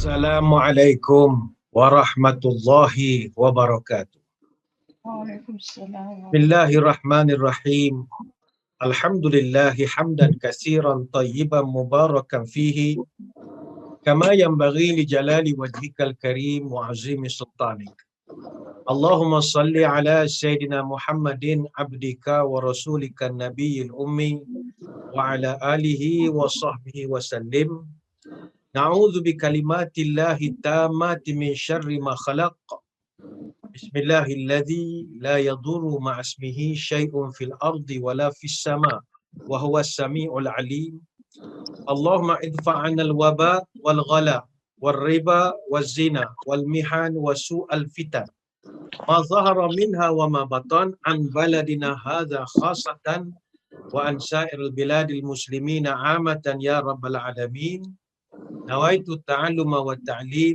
Assalamualaikum warahmatullahi wabarakatuh. Waalaikumsalam. Bismillahirrahmanirrahim. Alhamdulillahi hamdan katsiran tayyiban mubarakan fihi kama yanbaghi li jalali wajhikal karim wa azimi sultanik. Allahumma salli ala sayyidina Muhammadin abdika wa rasulika nabiyil ummi wa ala alihi wa sahbihi wa sallim. Na'udzu bi kalimatillahi tammati min syarri ma khalaq. Bismillahilladzi la yadurru ma'asmihi syai'un fil ardi wala fis sama wa huwas samiul alim. Allahumma idfa'na al-waba wal ghala wal riba waz zina wal mihan wa su'al fitan ma zahara minha wa ma batan an baladina hadza khasatan wa an sa'iril biladil muslimina 'amatan ya rabbal alamin. Nawaitu ta'alluma wa ta'lim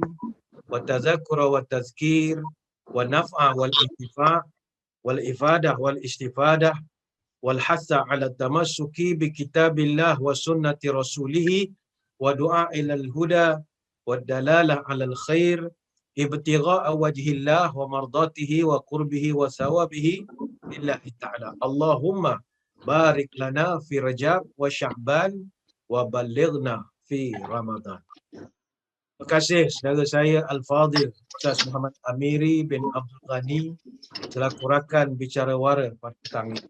wa tadhakkura wa tazkir wa naf'a wal intifa' wal ifadah wal istifadah wal hasa ala tamassuki bi kitabillah wa sunnati rasulih wa du'a ilal huda wa dalalah alal khair ibtigha'a wajhillah wa mardatihi wa qurbihi wa thawabihi lillahi ta'ala. Allahumma barik lana fi Rajab wa Sya'ban wa ballighna fi Ramadan. Terima kasih saudara saya Al-Fadhil Ustaz Muhammad Amiri bin Abdul Ghani selaku rakan bicara wara pada petang ini.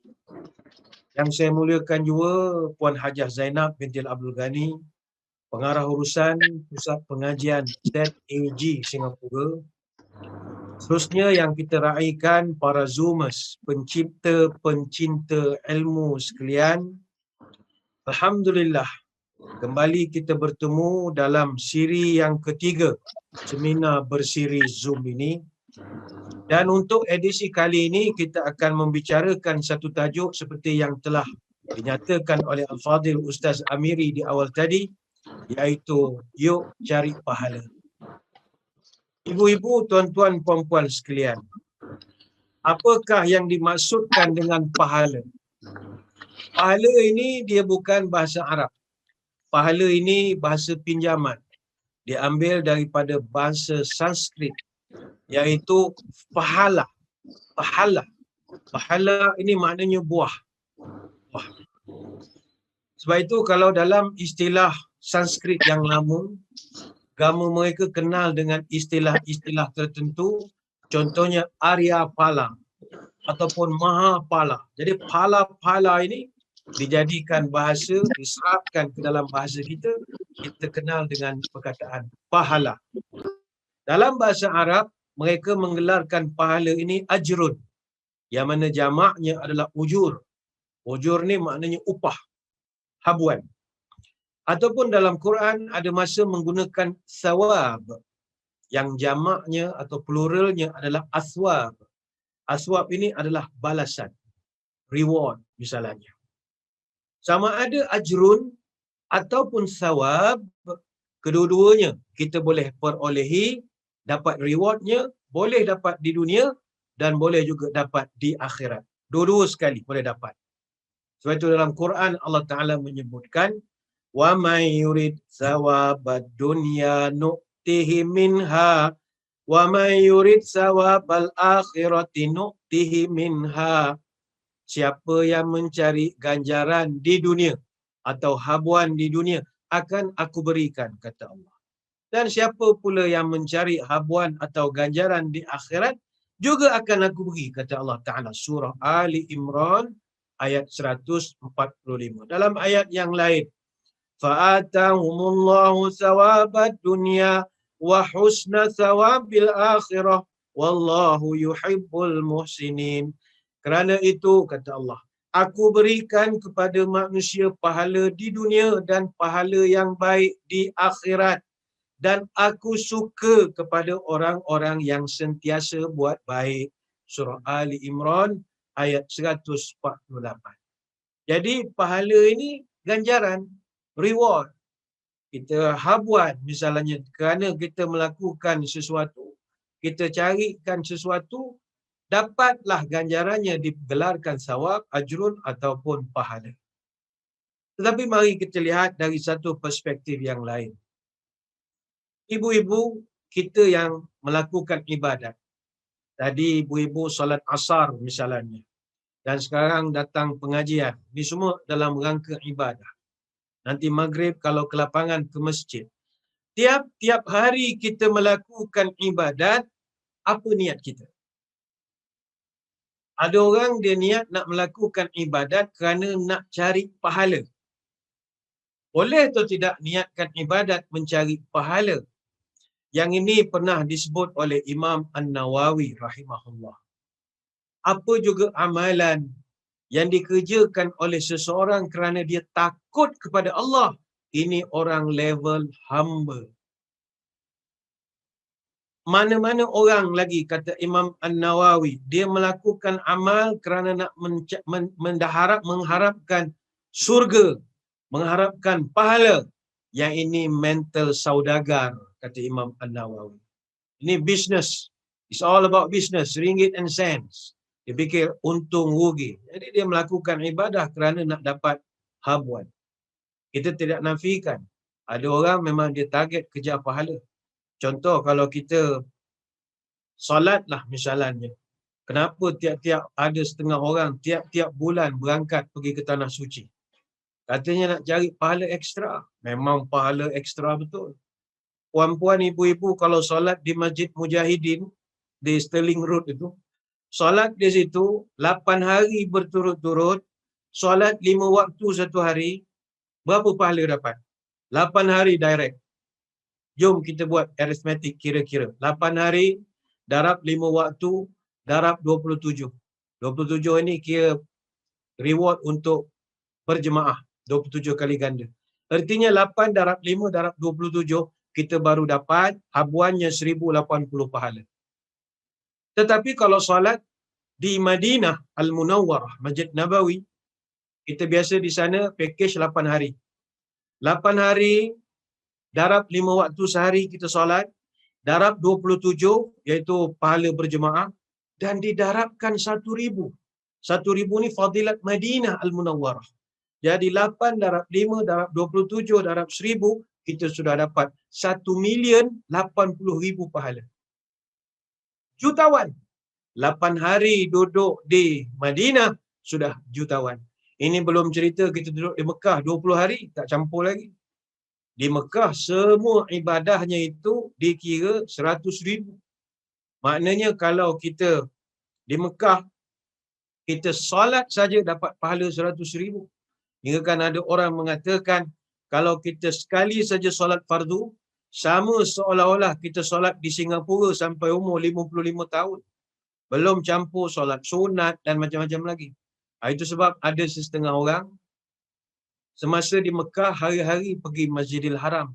Yang saya muliakan juga Puan Hajah Zainab binti Abdul Ghani, pengarah urusan Pusat Pengajian ZAG Singapura. Seterusnya yang kita raikan para Zoomers, pencinta ilmu sekalian. Alhamdulillah, kembali kita bertemu dalam siri yang ketiga seminar bersiri Zoom ini. Dan untuk edisi kali ini kita akan membicarakan satu tajuk seperti yang telah dinyatakan oleh Al-Fadhil Ustaz Amiri di awal tadi, iaitu yuk cari pahala. Ibu-ibu, tuan-tuan, puan-puan sekalian, apakah yang dimaksudkan dengan pahala? Pahala ini dia bukan bahasa Arab. Pahala ini bahasa pinjaman. Diambil daripada bahasa Sanskrit, iaitu pahala. Pahala ini maknanya buah. Sebab itu kalau dalam istilah Sanskrit yang lama, agama mereka kenal dengan istilah-istilah tertentu, contohnya Arya Pala ataupun Maha Pala. Jadi pala ini dijadikan bahasa, diserapkan ke dalam bahasa kita, kita kenal dengan perkataan pahala. Dalam bahasa Arab, mereka menggelarkan pahala ini ajrun, yang mana jamaknya adalah ujur. Ujur ni maknanya upah, habuan. Ataupun dalam Quran ada masa menggunakan sawab, yang jamaknya atau pluralnya adalah aswab. Aswab ini adalah balasan, reward misalnya. Sama ada ajrun ataupun sawab, kedua-duanya kita boleh perolehi, dapat rewardnya, boleh dapat di dunia dan boleh juga dapat di akhirat. Dua-dua sekali boleh dapat. Sebab itu dalam Quran Allah Ta'ala menyebutkan, wa may yurid sawabad dunya nu'tihi minha wa may yurid sawabal akhirati nu'tihi minha. Siapa yang mencari ganjaran di dunia atau habuan di dunia, akan aku berikan, kata Allah. Dan siapa pula yang mencari habuan atau ganjaran di akhirat, juga akan aku beri, kata Allah Ta'ala. Surah Ali Imran ayat 145. Dalam ayat yang lain, fa'atahumullahu sawabad dunya wa husna sawabil akhirah wallahu yuhibbul muhsinin. Kerana itu, kata Allah, aku berikan kepada manusia pahala di dunia dan pahala yang baik di akhirat. Dan aku suka kepada orang-orang yang sentiasa buat baik. Surah Ali Imran ayat 148. Jadi pahala ini ganjaran, reward. Kita habuan misalnya kerana kita melakukan sesuatu, kita carikan sesuatu, dapatlah ganjarannya digelarkan sawab, ajrun ataupun pahala. Tetapi mari kita lihat dari satu perspektif yang lain. Ibu-ibu kita yang melakukan ibadat. Tadi ibu-ibu solat asar misalnya. Dan sekarang datang pengajian. Ini semua dalam rangka ibadah. Nanti maghrib kalau ke lapangan ke masjid. Tiap-tiap hari kita melakukan ibadat, apa niat kita? Ada orang dia niat nak melakukan ibadat kerana nak cari pahala. Boleh atau tidak niatkan ibadat mencari pahala? Yang ini pernah disebut oleh Imam An-Nawawi rahimahullah. Apa juga amalan yang dikerjakan oleh seseorang kerana dia takut kepada Allah, ini orang level hamba. Mana-mana orang lagi, kata Imam An-Nawawi, dia melakukan amal kerana nak mengharapkan surga, mengharapkan pahala. Yang ini mental saudagar, kata Imam An-Nawawi. Ini business. It's all about business, ringgit and cents. Dia fikir untung rugi. Jadi dia melakukan ibadah kerana nak dapat habuan. Kita tidak nafikan. Ada orang memang dia target kejar pahala. Contoh kalau kita solat lah misalnya. Kenapa tiap-tiap ada setengah orang tiap-tiap bulan berangkat pergi ke Tanah Suci? Katanya nak cari pahala ekstra. Memang pahala ekstra betul. Puan-puan, ibu-ibu kalau solat di Masjid Mujahidin di Sterling Road itu, solat di situ 8 hari berturut-turut, solat 5 waktu satu hari, berapa pahala dapat? 8 hari direct. Jom kita buat arithmetic kira-kira. 8 hari darab 5 waktu darab 27. 27 ini kira reward untuk berjemaah. 27 kali ganda. Artinya 8 darab 5 darab 27, kita baru dapat habuannya 1080 pahala. Tetapi kalau solat di Madinah Al-Munawwarah, Masjid Nabawi, kita biasa di sana package 8 hari. 8 hari darab 5 waktu sehari kita solat, darab 27 iaitu pahala berjemaah, dan didarabkan 1,000. 1,000 ni fadilat Madinah Al-Munawwarah. Jadi 8 darab 5 darab 27 darab 1,000, kita sudah dapat 1,080,000 pahala. Jutawan. 8 hari duduk di Madinah sudah jutawan. Ini belum cerita kita duduk di Mekah 20 hari, tak campur lagi. Di Mekah semua ibadahnya itu dikira 100,000. Maknanya kalau kita di Mekah, kita solat saja dapat pahala 100,000. Hingga kan ada orang mengatakan, kalau kita sekali saja solat fardu, sama seolah-olah kita solat di Singapura sampai umur 55 tahun. Belum campur solat sunat dan macam-macam lagi. Itu sebab ada setengah orang, semasa di Mekah hari-hari pergi Masjidil Haram.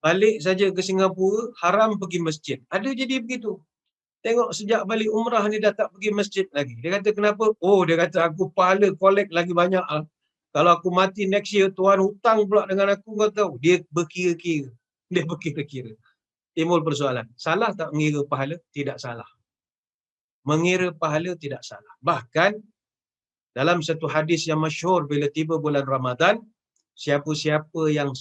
Balik saja ke Singapura, haram pergi masjid. Ada jadi begitu. Tengok sejak balik umrah ni dah tak pergi masjid lagi. Dia kata kenapa? Oh, dia kata aku pahala collect lagi banyak. Kalau aku mati next year, Tuhan hutang pula dengan aku, kau tahu. Dia berkira-kira. Dia berkira-kira. Timbul persoalan. Salah tak mengira pahala? Tidak salah. Mengira pahala tidak salah. Bahkan dalam satu hadis yang masyhur, bila tiba bulan Ramadan, siapa-siapa yang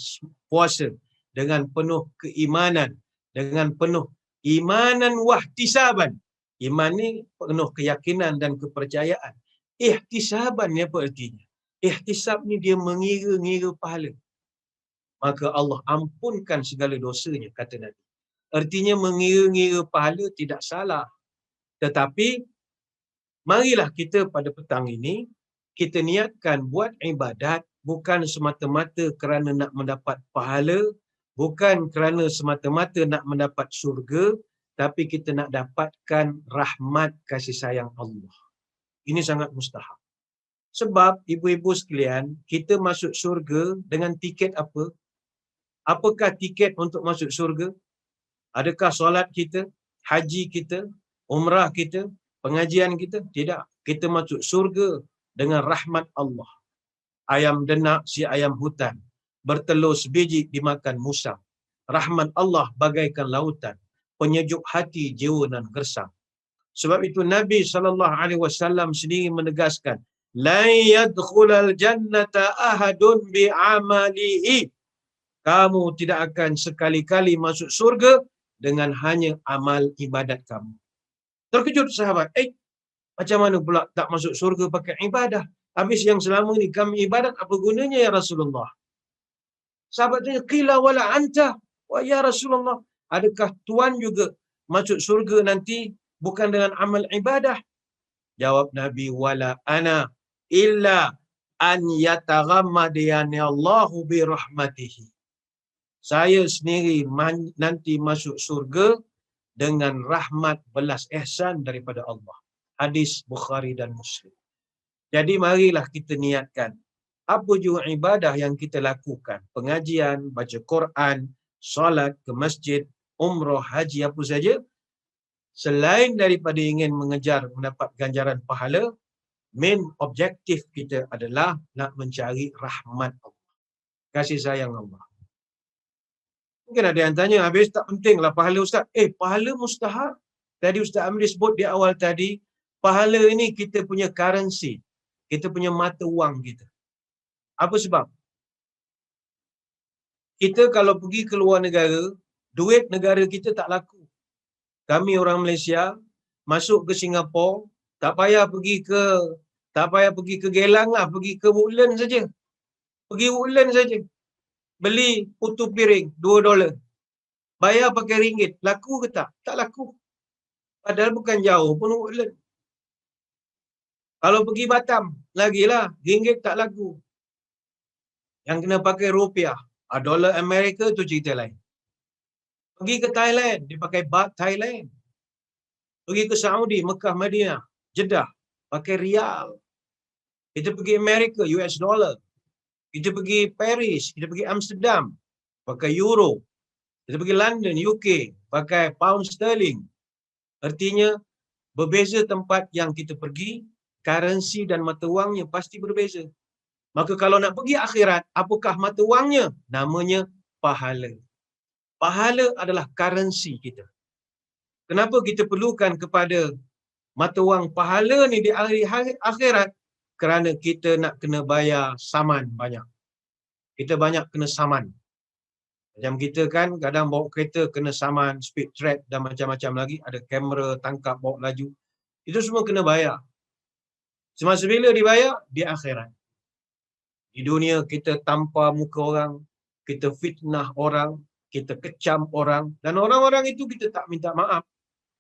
puasa dengan penuh keimanan, dengan penuh imanan wahtisaban. Iman ni penuh keyakinan dan kepercayaan. Ihtisaban ni apa artinya? Ihtisab ni dia mengira-ngira pahala. Maka Allah ampunkan segala dosanya, kata Nabi. Artinya mengira-ngira pahala tidak salah. Tetapi marilah kita pada petang ini, kita niatkan buat ibadat bukan semata-mata kerana nak mendapat pahala, bukan kerana semata-mata nak mendapat syurga, tapi kita nak dapatkan rahmat kasih sayang Allah. Ini sangat mustahab. Sebab ibu-ibu sekalian, kita masuk syurga dengan tiket apa? Apakah tiket untuk masuk syurga? Adakah solat kita, haji kita, umrah kita, pengajian kita? Tidak. Kita masuk syurga dengan rahmat Allah. Ayam denak si ayam hutan, bertelur sebiji dimakan musang. Rahmat Allah bagaikan lautan, penyejuk hati jiwa dan gersang. Sebab itu Nabi SAW sendiri menegaskan, la yadkhulal jannata ahadun bi'amalihi. Kamu tidak akan sekali-kali masuk surga dengan hanya amal ibadat kamu. Terkejut sahabat. Macam mana pula tak masuk surga pakai ibadah? Habis yang selama ni kami ibadat, apa gunanya ya Rasulullah? Sahabat tanya, qila wala anta wa ya Rasulullah. Adakah Tuhan juga masuk surga nanti bukan dengan amal ibadah? Jawab Nabi, wala ana illa an yataghammadiyani Allahu bi rahmatihi. Saya sendiri nanti masuk surga dengan rahmat belas ihsan daripada Allah. Hadis Bukhari dan Muslim. Jadi marilah kita niatkan apa juga ibadah yang kita lakukan. Pengajian, baca Quran, solat ke masjid, umrah, haji, apa saja. Selain daripada ingin mengejar mendapat ganjaran pahala, main objektif kita adalah nak mencari rahmat Allah. Kasih sayang Allah. Mungkin ada yang tanya, habis tak pentinglah pahala Ustaz. Pahala mustahak. Tadi Ustaz Amri sebut di awal tadi, pahala ini kita punya currency. Kita punya mata wang kita. Apa sebab? Kita kalau pergi ke luar negara, duit negara kita tak laku. Kami orang Malaysia, masuk ke Singapura, tak payah pergi ke Gelang lah, pergi ke Woodland saja. Pergi Woodland saja. Beli putu piring, $2. Bayar pakai ringgit. Laku ke tak? Tak laku. Padahal bukan jauh pun Woodland. Kalau pergi Batam, lagilah, ringgit tak laku. Yang kena pakai rupiah. Dolar Amerika tu cerita lain. Pergi ke Thailand, dia pakai baht Thailand. Pergi ke Saudi, Mekah, Madinah, Jeddah, pakai rial. Kita pergi Amerika, US dollar. Kita pergi Paris, kita pergi Amsterdam, pakai euro. Kita pergi London, UK, pakai pound sterling. Artinya, berbeza tempat yang kita pergi, currency dan mata wangnya pasti berbeza. Maka kalau nak pergi akhirat, apakah mata wangnya? Namanya pahala. Pahala adalah currency kita. Kenapa kita perlukan kepada mata wang pahala ni di hari akhirat? Kerana kita nak kena bayar saman banyak. Kita banyak kena saman. Macam kita kan kadang bawa kereta kena saman, speed trap dan macam-macam lagi. Ada kamera tangkap bawa laju. Itu semua kena bayar. Semasa bila dibayar? Di akhirat. Di dunia kita tampar muka orang, kita fitnah orang, kita kecam orang, dan orang-orang itu kita tak minta maaf.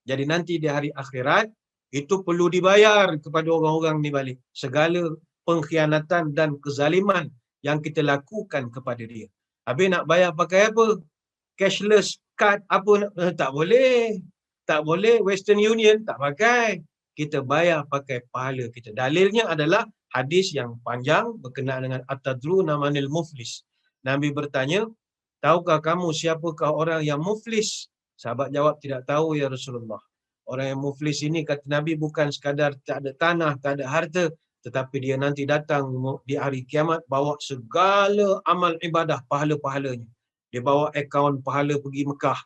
Jadi nanti di hari akhirat, itu perlu dibayar kepada orang-orang di balik. Segala pengkhianatan dan kezaliman yang kita lakukan kepada dia. Habis nak bayar pakai apa? Cashless card apa? Tak boleh. Tak boleh. Western Union tak pakai. Kita bayar pakai pahala kita. Dalilnya adalah hadis yang panjang berkenaan dengan At-Tadruna manil muflis. Nabi bertanya, tahukah kamu siapakah orang yang muflis? Sahabat jawab, tidak tahu ya Rasulullah. Orang yang muflis ini kata Nabi bukan sekadar tak ada tanah, tak ada harta, tetapi dia nanti datang di hari kiamat bawa segala amal ibadah, pahala-pahalanya. Dia bawa akaun pahala pergi Mekah,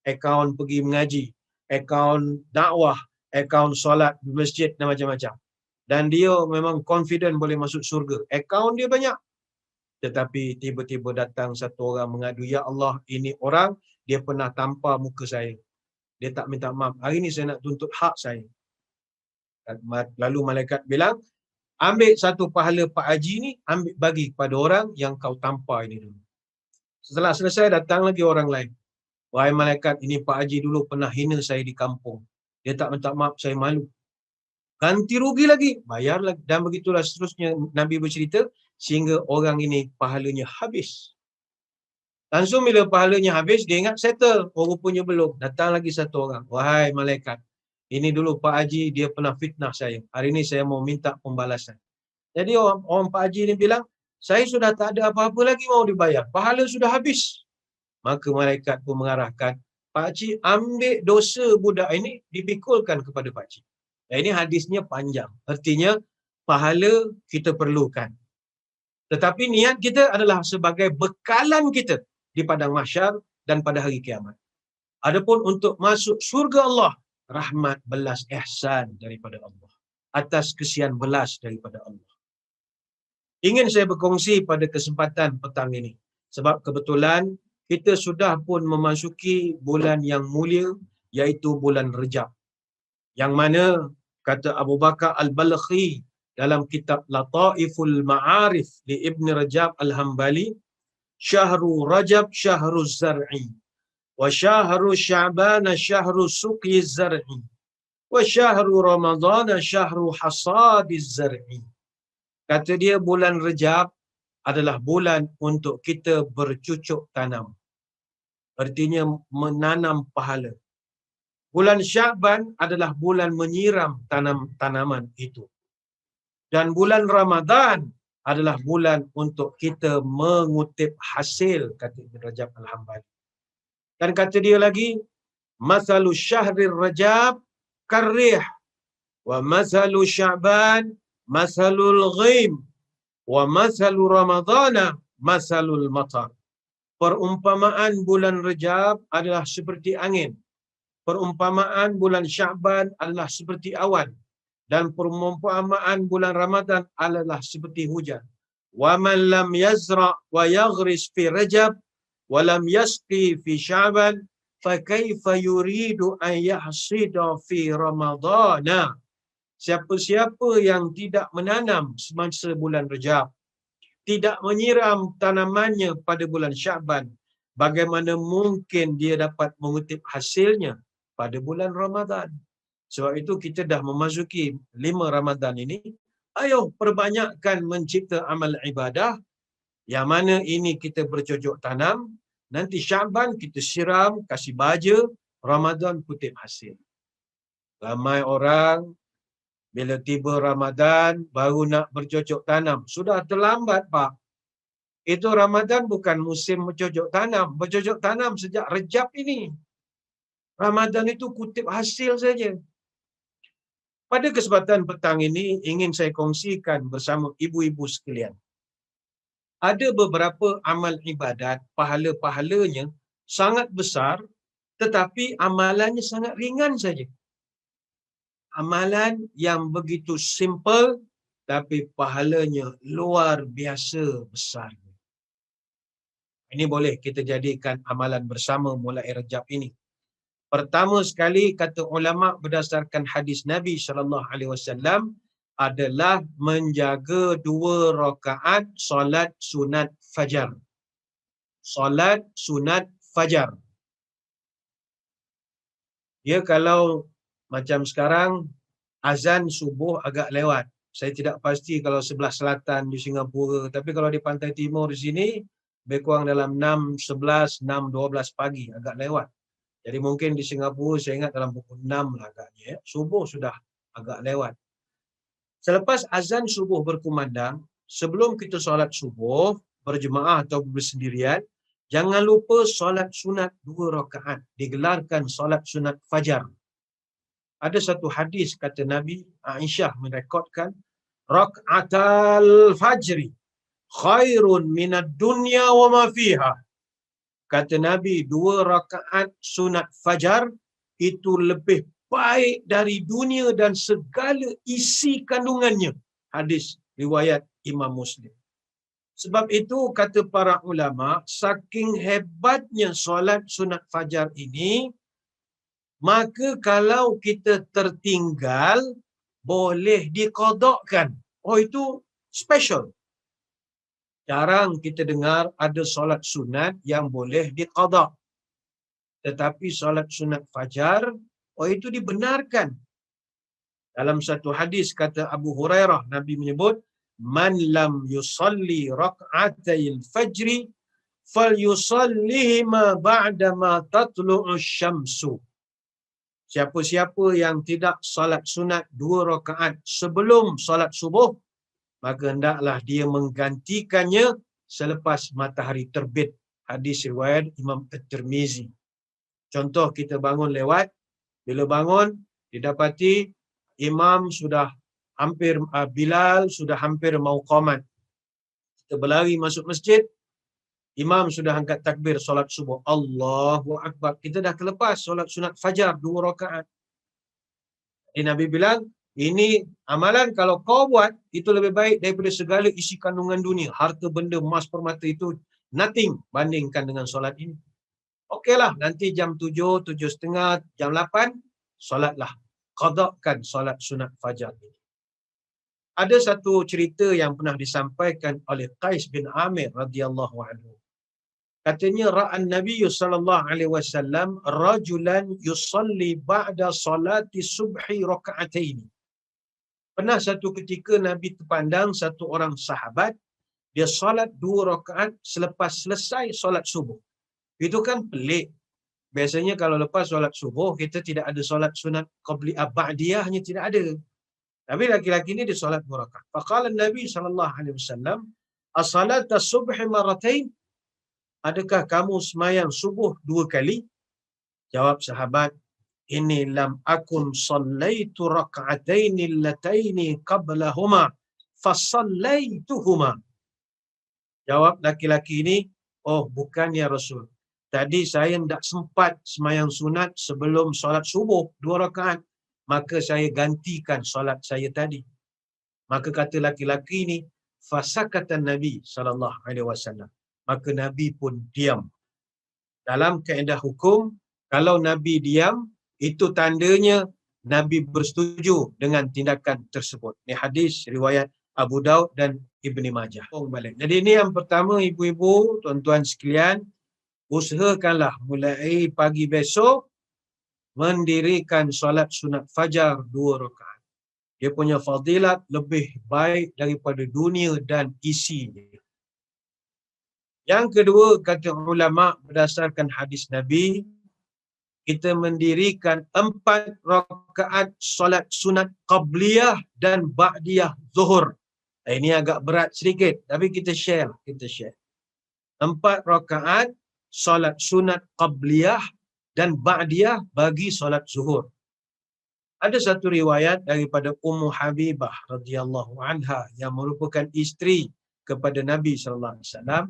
akaun pergi mengaji, akaun dakwah, akaun solat di masjid dan macam-macam. Dan dia memang confident boleh masuk surga. Akaun dia banyak. Tetapi tiba-tiba datang satu orang mengadu, ya Allah, ini orang, dia pernah tampar muka saya. Dia tak minta maaf. Hari ni saya nak tuntut hak saya. Lalu malaikat bilang, ambil satu pahala Pak Haji ni, ambil bagi kepada orang yang kau tampar ini dulu. Setelah selesai, datang lagi orang lain. Wahai malaikat, ini Pak Haji dulu pernah hina saya di kampung. Dia tak minta maaf, saya malu. Ganti rugi lagi, bayar lagi. Dan begitulah seterusnya Nabi bercerita, sehingga orang ini pahalanya habis. Langsung bila pahalanya habis, dia ingat settle. Oh, rupanya belum. Datang lagi satu orang. Wahai malaikat, ini dulu Pak Haji, dia pernah fitnah saya. Hari ini saya mau minta pembalasan. Jadi orang Pak Haji ni bilang, saya sudah tak ada apa-apa lagi mau dibayar. Pahala sudah habis. Maka malaikat pun mengarahkan, Pak Haji ambil dosa budak ini, dipikulkan kepada Pak Haji. Ini hadisnya panjang. Artinya, pahala kita perlukan. Tetapi niat kita adalah sebagai bekalan kita di padang mahsyar dan pada hari kiamat. Adapun untuk masuk surga Allah, rahmat belas ihsan daripada Allah. Atas kesian belas daripada Allah. Ingin saya berkongsi pada kesempatan petang ini. Sebab kebetulan kita sudah pun memasuki bulan yang mulia, iaitu bulan Rejab. Yang mana kata Abu Bakar Al-Balkhi dalam kitab Lataiful Ma'arif di Ibn Rajab Al-Hambali, Syahru Rajab Syahru Zar'i, wa Syahru Sya'ban Syahru Suqi Zar'i, wa Syahru Ramadhan Syahru Hasadi Zar'i. Kata dia bulan Rejab adalah bulan untuk kita bercucuk tanam. Artinya menanam pahala. Bulan Sya'ban adalah bulan menyiram tanaman itu. Dan bulan Ramadan adalah bulan untuk kita mengutip hasil, kata Ibn Rajab Al-Hambali. Dan kata dia lagi, Masalu syahrir Rajab karrih, wa masalu Sya'ban masalul ghaim, wa masalu Ramadana masalul matar. Perumpamaan bulan Rajab adalah seperti angin. Perumpamaan bulan Sya'ban adalah seperti awan. Dan perumpamaan bulan Ramadan adalah seperti hujan. Wa man lam yazra' wa yaghris fi Rajab wa lam yasqi fi Sya'ban fa kaifa yuridu an yahsida fi Ramadana. Siapa-siapa yang tidak menanam semasa bulan Rajab, tidak menyiram tanamannya pada bulan Sya'ban, bagaimana mungkin dia dapat mengutip hasilnya pada bulan Ramadan? Sebab itu kita dah memasuki 5 Ramadan ini, ayo perbanyakkan mencipta amal ibadah, yang mana ini kita bercocok tanam, nanti Sya'ban kita siram, kasih baja, Ramadan kutip hasil. Ramai orang bila tiba Ramadan baru nak bercocok tanam. Sudah terlambat, Pak. Itu Ramadan bukan musim bercocok tanam. Bercocok tanam sejak Rejab ini. Ramadan itu kutip hasil saja. Pada kesempatan petang ini, ingin saya kongsikan bersama ibu-ibu sekalian. Ada beberapa amal ibadat, pahala-pahalanya sangat besar, tetapi amalannya sangat ringan saja. Amalan yang begitu simple, tapi pahalanya luar biasa besar. Ini boleh kita jadikan amalan bersama mulai Rejab ini. Pertama sekali, kata ulama berdasarkan hadis Nabi SAW, adalah menjaga 2 rakaat solat sunat fajar. Solat sunat fajar. Dia kalau macam sekarang, azan subuh agak lewat. Saya tidak pasti kalau sebelah selatan di Singapura, tapi kalau di pantai timur di sini, lebih kurang dalam 6.11, 6.12 pagi, agak lewat. Jadi mungkin di Singapura saya ingat dalam pukul 6 lah agaknya. Ya. Subuh sudah agak lewat. Selepas azan subuh berkumandang, sebelum kita solat subuh, berjemaah atau bersendirian, jangan lupa solat sunat 2 rakaat. Digelarkan solat sunat fajar. Ada satu hadis kata Nabi, Aisyah merekodkan, Rak'atal fajri khairun minad dunya wa ma fiha. Kata Nabi, 2 rakaat sunat fajar itu lebih baik dari dunia dan segala isi kandungannya. Hadis riwayat Imam Muslim. Sebab itu kata para ulama, saking hebatnya solat sunat fajar ini, maka kalau kita tertinggal, boleh diqadakkan. Oh, itu special. Jarang kita dengar ada solat sunat yang boleh diqadak. Tetapi solat sunat fajar, oh itu dibenarkan. Dalam satu hadis kata Abu Hurairah, Nabi menyebut, Man lam yusalli rak'atayil fajri, fal yusallihima ba'dama tatlu'u syamsu. Siapa-siapa yang tidak solat sunat 2 rakaat sebelum solat subuh, maka hendaklah dia menggantikannya selepas matahari terbit. Hadis riwayat Imam At-Tirmizi. Contoh, kita bangun lewat, bila bangun didapati imam sudah hampir, Bilal sudah hampir mau qamat. Kita berlari masuk masjid, imam sudah angkat takbir solat subuh. Allahu Akbar. Kita dah terlepas solat sunat fajar 2 rakaat. Nabi bilang, ini amalan kalau kau buat, itu lebih baik daripada segala isi kandungan dunia. Harta benda, emas, permata itu nothing bandingkan dengan solat ini. Okeylah, nanti jam 7, 7:30, jam 8, solatlah. Qadakkan solat sunat fajar ini. Ada satu cerita yang pernah disampaikan oleh Qais bin Amir radhiyallahu anhu. Katanya ra'an Nabi sallallahu alaihi wasallam rajulan yusalli ba'da salati subhi raka'ataini. Pernah satu ketika Nabi terpandang satu orang sahabat, dia solat 2 rakaat selepas selesai solat subuh. Itu kan pelik. Biasanya kalau lepas solat subuh, kita tidak ada solat sunat qabliyah ba'diyahnya, tidak ada. Tapi laki-laki ini dia solat 2 rakaat. Faqala Nabi sallallahu alaihi wasallam, "As-salata subhi maratain?" Adakah kamu semayang subuh 2 kali? Jawab sahabat, "Inni lam akun sallaitu raka'ataini allataini qablahuma fasallaituhuma." Jawab laki-laki ini, "Oh, bukan ya Rasul. Tadi saya tidak sempat semayang sunat sebelum solat subuh 2 rakaat. Maka saya gantikan solat saya tadi." Maka kata laki-laki ini, fasakatan Nabi sallallahu alaihi wasallam. Maka Nabi pun diam. Dalam kaedah hukum, kalau Nabi diam, itu tandanya Nabi bersetuju dengan tindakan tersebut. Ini hadis riwayat Abu Daud dan Ibni Majah. Jadi ini yang pertama, ibu-ibu, tuan-tuan sekalian, usahakanlah mulai pagi besok mendirikan solat sunat fajar 2 rakaat. Dia punya fadilat lebih baik daripada dunia dan isinya. Yang kedua, kata ulama berdasarkan hadis Nabi, kita mendirikan 4 rakaat solat sunat qabliyah dan ba'diyah zuhur. Ini agak berat sedikit, tapi kita share. 4 rakaat solat sunat qabliyah dan ba'diyah bagi solat zuhur. Ada satu riwayat daripada Ummu Habibah radhiyallahu anha yang merupakan isteri kepada Nabi sallallahu alaihi wasallam.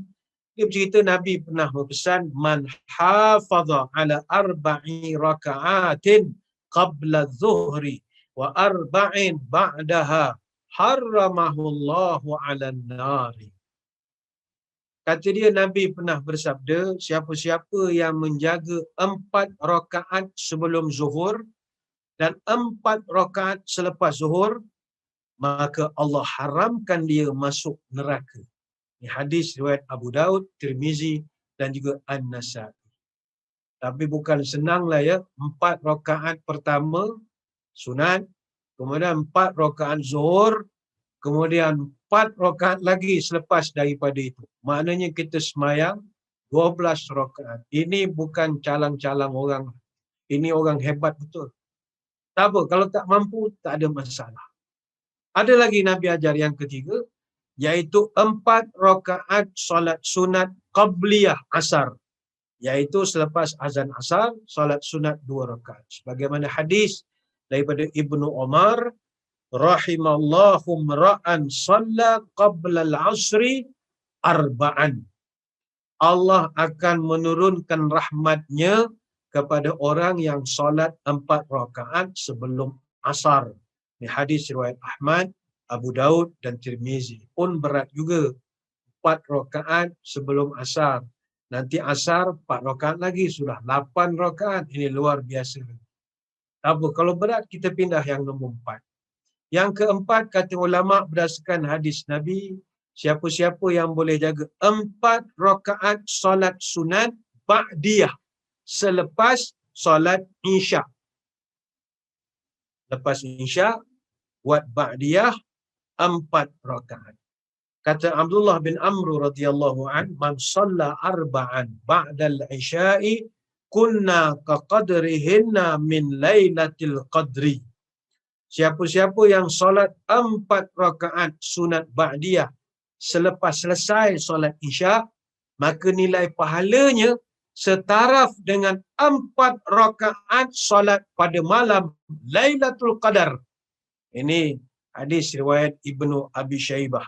Dia bercerita Nabi pernah berpesan, "Man hafaza ala 4 raka'atin qabla adh-dhuhri wa 4 ba'daha harramahullahu 'alan nari." Kata dia, Nabi pernah bersabda, siapa-siapa yang menjaga 4 rakaat sebelum zuhur dan 4 rakaat selepas zuhur, maka Allah haramkan dia masuk neraka. Ini hadis riwayat Abu Daud, Tirmizi dan juga An-Nasa'i. Tapi bukan senanglah ya, 4 rakaat pertama sunat, kemudian 4 rakaat zuhur, kemudian 4 rakaat lagi selepas daripada itu. Maknanya kita semayang 12 rakaat. Ini bukan calang-calang orang. Ini orang hebat betul. Tak apa, kalau tak mampu, tak ada masalah. Ada lagi Nabi ajar yang ketiga, iaitu 4 rakaat solat sunat qabliyah asar. Iaitu selepas azan asar, solat sunat 2 rakaat. Sebagaimana hadis daripada Ibnu Umar, rahimallahu mra'an shalla qabla al-asri arba'an. Allah akan menurunkan rahmatnya kepada orang yang solat 4 rakaat sebelum asar. Ini hadis riwayat Ahmad, Abu Daud dan Tirmizi. Pun berat juga. 4 rakaat sebelum asar. Nanti asar 4 rakaat lagi, sudah 8 rakaat. Ini luar biasa. Apa? Kalau berat, kita pindah yang nombor 4. Yang keempat, kata ulama berdasarkan hadis Nabi, siapa-siapa yang boleh jaga 4 rakaat solat sunat ba'diyah selepas solat isya. Lepas isya, buat ba'diyah 4 rakaat. Kata Abdullah bin Amr radhiyallahu an, "Man shalla arba'an ba'dal isya'i kunna kaqadrihinna min lailatul qadri." Siapa-siapa yang solat 4 rakaat sunat ba'diyah selepas selesai solat isya, maka nilai pahalanya setaraf dengan 4 rakaat solat pada malam Lailatul Qadar. Ini hadis riwayat Ibnu Abi Syaibah.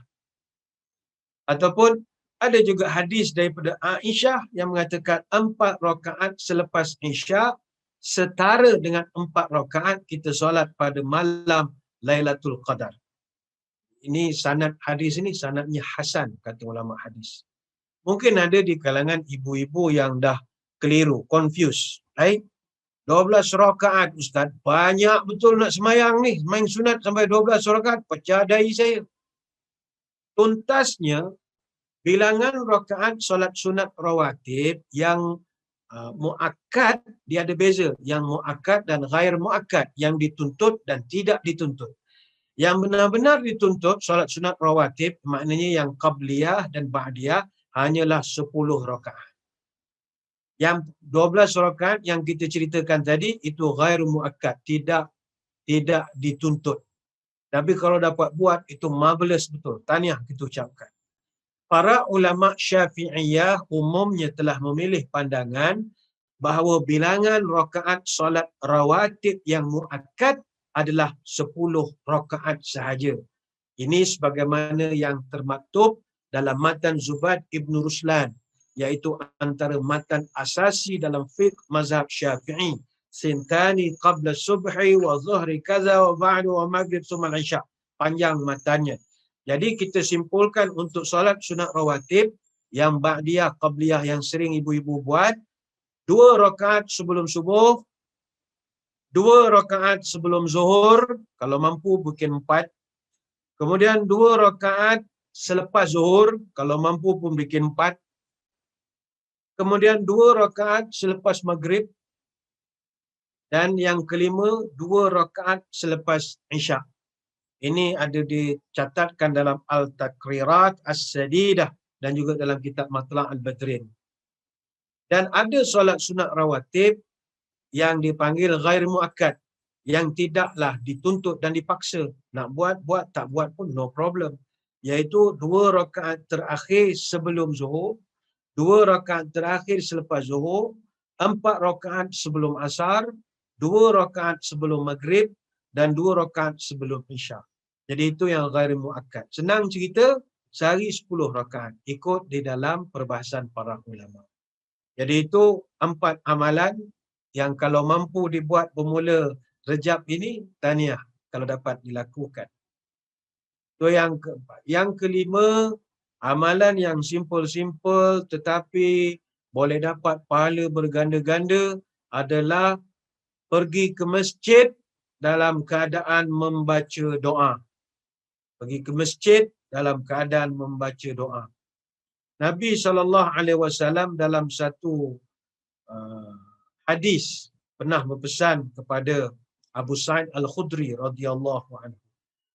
Ataupun ada juga hadis daripada Aisyah yang mengatakan 4 rakaat selepas isya setara dengan 4 rakaat kita solat pada malam Lailatul Qadar. Ini sanad hadis ini sanadnya hasan, kata ulama hadis. Mungkin ada di kalangan ibu-ibu yang dah keliru, confused. Baik, 12 rakaat Ustaz, banyak betul nak semayang ni, main sunat sampai 12 rakaat, pecah dahi saya. Tuntasnya, bilangan rakaat solat sunat rawatib yang muakkad, dia ada beza. Yang muakkad dan ghair muakkad, yang dituntut dan tidak dituntut. Yang benar-benar dituntut solat sunat rawatib, maknanya yang qabliyah dan ba'diyah, hanyalah 10 rakaat. Yang 12 rakaat yang kita ceritakan tadi, itu ghair muakkad, tidak dituntut. Tapi kalau dapat buat, itu marvelous betul. Tahniah kita ucapkan. Para ulama Syafi'iyah umumnya telah memilih pandangan bahawa bilangan rakaat solat rawatib yang muakkad adalah 10 rakaat sahaja. Ini sebagaimana yang termaktub dalam matan Zubad Ibn Ruslan, iaitu antara matan asasi dalam fiqh mazhab Syafi'i. Sintani qabla subhi wa zuhri kaza wa ba'du wa maghrib summa isya. Panjang matanya. Jadi kita simpulkan untuk solat sunat rawatib yang ba'diyah, qabliyah yang sering ibu-ibu buat, 2 rakaat sebelum subuh, 2 rakaat sebelum zuhur, kalau mampu bikin 4. Kemudian 2 rakaat selepas zuhur, kalau mampu pun bikin 4. Kemudian 2 rakaat selepas maghrib. Dan yang kelima, 2 rakaat selepas isyak. Ini ada dicatatkan dalam Al-Takrirat As-Sadidah dan juga dalam kitab Matla' Al-Badrin. Dan ada solat sunat rawatib yang dipanggil ghair muakkad, yang tidaklah dituntut dan dipaksa. Nak buat, tak buat pun no problem. Iaitu 2 rakaat terakhir sebelum zuhur, 2 rakaat terakhir selepas zuhur, 4 rakaat sebelum asar, 2 rakaat sebelum maghrib, dan 2 rakaat sebelum isyak. Jadi itu yang ghair muakkad. Senang cerita, sehari 10 rakaat. Ikut di dalam perbahasan para ulama. Jadi itu 4 amalan yang kalau mampu dibuat bermula Rejab ini, tahniah kalau dapat dilakukan. Itu yang keempat. Yang kelima, amalan yang simple-simple tetapi boleh dapat pahala berganda-ganda adalah pergi ke masjid dalam keadaan membaca doa. Pergi ke masjid dalam keadaan membaca doa. Nabi SAW dalam satu hadis pernah berpesan kepada Abu Sa'id Al-Khudri radhiyallahu anhu.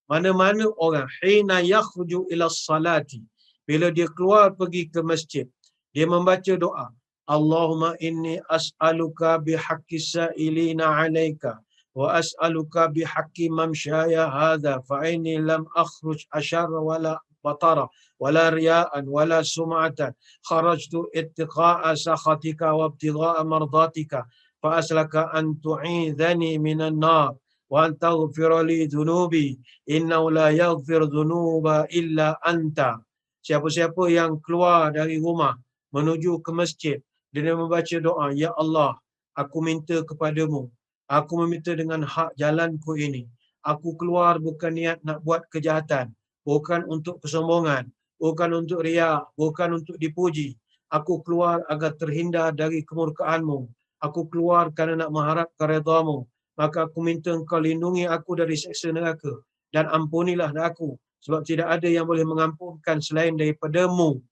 Mana-mana orang hina yakhruju ila salati, bila dia keluar pergi ke masjid, dia membaca doa, Allahumma inni as'aluka bihaqqi sa'ilina 'alaika wa as'aluka bihaqqi mamsyaya hadha fa inni lam akhruj asyarra wala batara wala riya'an wala sum'atan kharajtu ittiqa'a sakhatika wa ibtigha'a mardatika fa aslaka an tu'idhani minan nar wa an taghfira li dhunubi innahu la yaghfir dhunuba illa anta. Siapa-siapa yang keluar dari rumah menuju ke masjid, dia membaca doa, Ya Allah, aku minta kepadamu, aku meminta dengan hak jalanku ini, aku keluar bukan niat nak buat kejahatan, bukan untuk kesombongan, bukan untuk riak, bukan untuk dipuji. Aku keluar agar terhindar dari kemurkaanmu. Aku keluar kerana nak mengharap keredamu. Maka aku minta engkau lindungi aku dari seksa neraka. Dan ampunilah aku. Sebab tidak ada yang boleh mengampunkan selain daripadamu.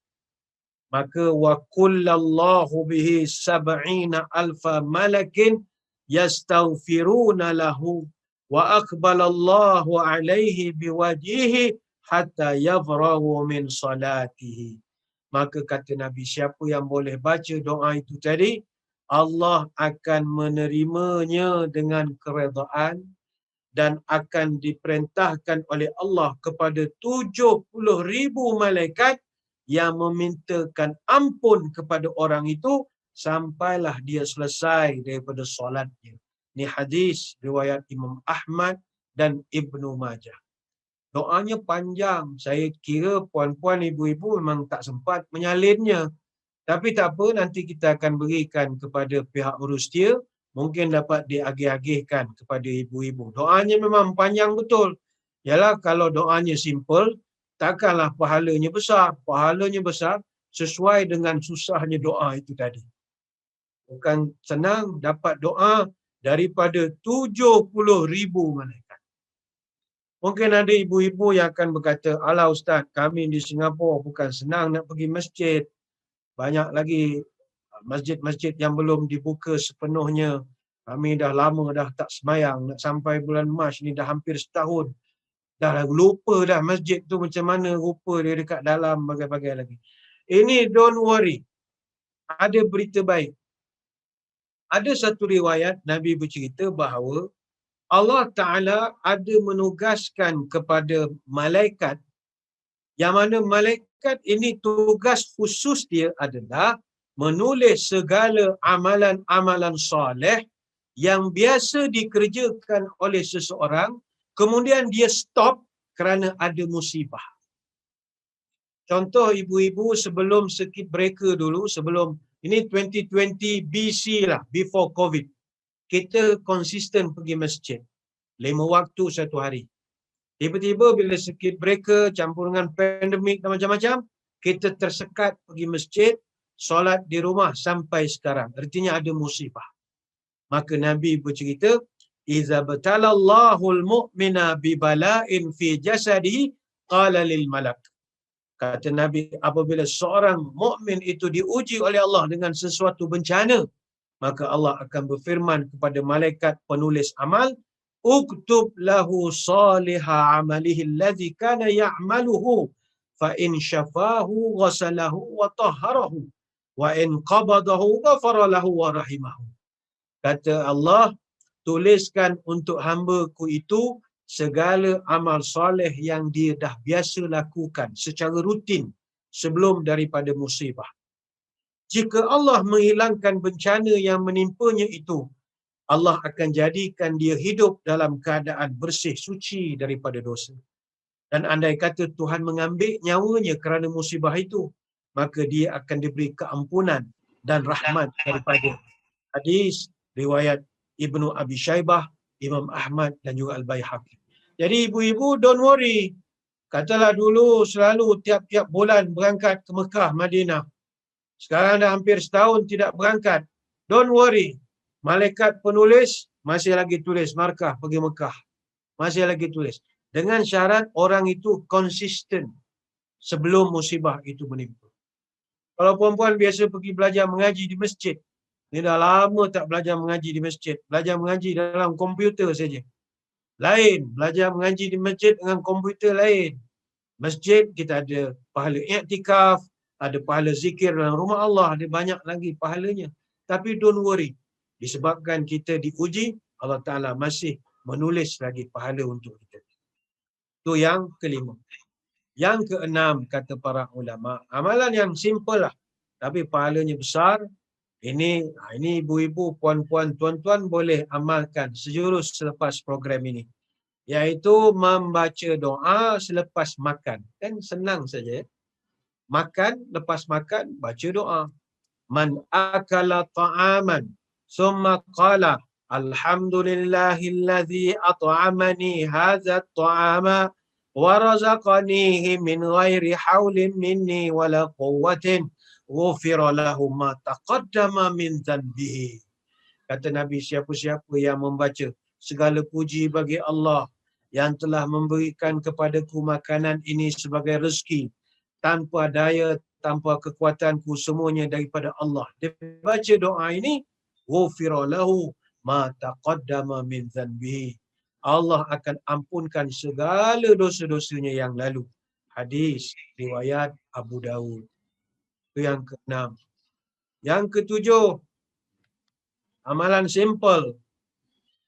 Maka wa kullallahu bihi sab'ina alfa malakin yastaghfiruna lahu wa aqbalallahu alaihi biwajhihi hatta yafrahu min salatihi. Maka kata Nabi, siapa yang boleh baca doa itu tadi, Allah akan menerimanya dengan keredaan dan akan diperintahkan oleh Allah kepada 70,000 malaikat yang memintakan ampun kepada orang itu sampailah dia selesai daripada solatnya. Ini hadis riwayat Imam Ahmad dan Ibnu Majah. Doanya panjang. Saya kira puan-puan, ibu-ibu memang tak sempat menyalinnya. Tapi tak apa, nanti kita akan berikan kepada pihak urus dia. Mungkin dapat diagih-agihkan kepada ibu-ibu. Doanya memang panjang betul. Yalah, kalau doanya simple, takkanlah pahalanya besar. Pahalanya besar sesuai dengan susahnya doa itu tadi. Bukan senang dapat doa daripada 70,000 malaikat. Mungkin ada ibu-ibu yang akan berkata, alah Ustaz, kami di Singapura bukan senang nak pergi masjid. Banyak lagi masjid-masjid yang belum dibuka sepenuhnya. Kami dah lama dah tak semayang. Nak sampai bulan Mac ni dah hampir setahun. Dah lupa dah masjid tu macam mana rupa dia dekat dalam bagai-bagai lagi. Ini don't worry. Ada berita baik. Ada satu riwayat Nabi bercerita bahawa Allah Ta'ala ada menugaskan kepada malaikat, yang mana malaikat ini tugas khusus dia adalah menulis segala amalan-amalan soleh yang biasa dikerjakan oleh seseorang, kemudian dia stop kerana ada musibah. Contoh ibu-ibu sebelum circuit breaker dulu, sebelum ini 2020 BC lah, before COVID. Kita konsisten pergi masjid. 5 waktu satu hari. Tiba-tiba bila circuit breaker campur dengan pandemik dan macam-macam, kita tersekat pergi masjid, solat di rumah sampai sekarang. Artinya ada musibah. Maka Nabi bercerita, "Iza batalallahu al-mu'mina bi bala'in fi jasadihi qala lil malak." Kata Nabi, apabila seorang mukmin itu diuji oleh Allah dengan sesuatu bencana, maka Allah akan berfirman kepada malaikat penulis amal, "Uktub lahu salihah amalihi allazi kana ya'maluhu, fa in syafahu ghasalahu wa tahharahu, wa in qabadahu ghafara lahu wa rahimahu." Kata Allah, tuliskan untuk hamba-Ku itu segala amal soleh yang dia dah biasa lakukan secara rutin sebelum daripada musibah. Jika Allah menghilangkan bencana yang menimpanya itu, Allah akan jadikan dia hidup dalam keadaan bersih, suci daripada dosa. Dan andai kata Tuhan mengambil nyawanya kerana musibah itu, maka dia akan diberi keampunan dan rahmat daripada. Hadis riwayat Ibnu Abi Syaibah, Imam Ahmad dan juga Al-Baihaqi. Jadi ibu-ibu don't worry. Katalah dulu selalu tiap-tiap bulan berangkat ke Mekah, Madinah. Sekarang dah hampir setahun tidak berangkat. Don't worry. Malaikat penulis masih lagi tulis markah pergi Mekah. Masih lagi tulis. Dengan syarat orang itu konsisten sebelum musibah itu menimpa. Kalau perempuan biasa pergi belajar mengaji di masjid, dia dah lama tak belajar mengaji di masjid. Belajar mengaji dalam komputer saja. Lain. Belajar mengaji di masjid dengan komputer lain. Masjid kita ada pahala i'tikaf, ada pahala zikir dalam rumah Allah, ada banyak lagi pahalanya. Tapi don't worry. Disebabkan kita diuji, Allah Ta'ala masih menulis lagi pahala untuk kita. Itu yang kelima. Yang keenam, kata para ulama, amalan yang simple lah, tapi pahalanya besar. Ini ibu-ibu, puan-puan, tuan-tuan boleh amalkan sejurus selepas program ini. Iaitu membaca doa selepas makan. Kan senang saja. Makan, lepas makan, baca doa. Man akala ta'aman, summa qala, alhamdulillahillazi at'amani hadha ta'ama, wa razaqanihi min ghairi hawlin minni wala quwwatin, ghufira lahu ma taqaddama min dhanbihi. Kata Nabi, siapa-siapa yang membaca segala puji bagi Allah yang telah memberikan kepadaku makanan ini sebagai rezeki, tanpa daya, tanpa kekuatanku, semuanya daripada Allah. Dia baca doa ini, ghufira lahu ma taqaddama min dhanbihi. Allah akan ampunkan segala dosa-dosanya yang lalu. Hadis riwayat Abu Dawud. Itu yang keenam. Yang ketujuh, amalan simple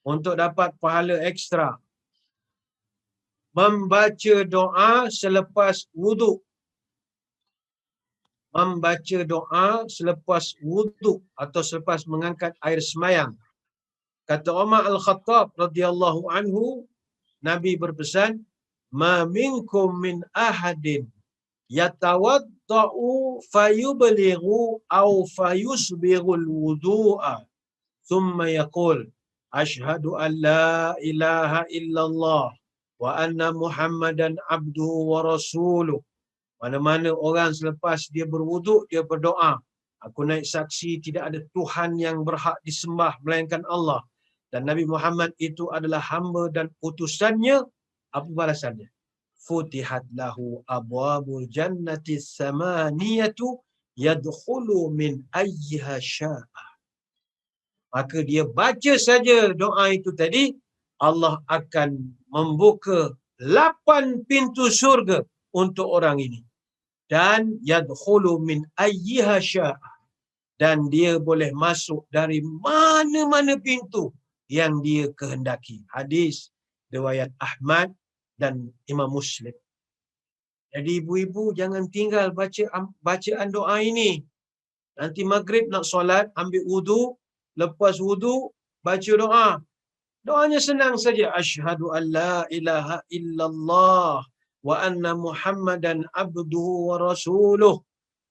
untuk dapat pahala ekstra. Membaca doa selepas wudu. Membaca doa selepas wudu atau selepas mengangkat air semayang. Kata Umar Al-Khattab radhiyallahu anhu, Nabi berpesan, "Ma minkum min ahadin yatawadda'u fayublighu aw fayusbighul wudu'a, thumma yaqul, ashhadu an la ilaha illallah wa anna Muhammadan abduhu wa rasuluh, wa Mana-mana orang selepas dia berwuduk, dia berdoa, aku naik saksi tidak ada Tuhan yang berhak disembah melainkan Allah. Dan Nabi Muhammad itu adalah hamba dan utusannya. Apa balasannya? Futihat lahu abwabul jannati samaniyatu yadkhulu min ayyiha sya'a. Maka dia baca saja doa itu tadi, Allah akan membuka 8 pintu syurga untuk orang ini. Dan yadkhulu min ayyiha sya'a. Dan dia boleh masuk dari mana-mana pintu yang dia kehendaki. Hadis riwayat Ahmad dan Imam Muslim. Jadi ibu-ibu jangan tinggal bacaan doa ini. Nanti maghrib nak solat, ambil wudu, lepas wudu baca doa. Doanya senang saja. Asyhadu an la ilaha illallah wa anna Muhammadan abduhu wa rasuluh.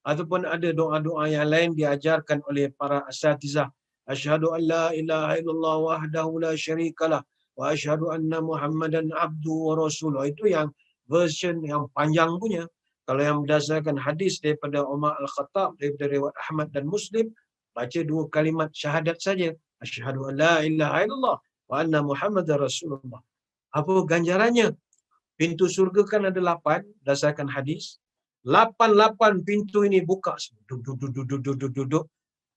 Ataupun ada doa-doa yang lain diajarkan oleh para asatizah. Asyhadu an la ilaha illallah wahdahu la syarikalah wa asyhadu anna Muhammadan abduhu wa rasuluh. Itu yang version yang panjang punya. Kalau yang berdasarkan hadis daripada Umar Al-Khattab, daripada riwayat Ahmad dan Muslim, baca 2 kalimat syahadat saja. Asyhadu an la ilaha illallah wa anna Muhammadar Rasulullah. Apa ganjarannya? Pintu surga kan ada 8 berdasarkan hadis. 8 pintu ini buka. Duduk.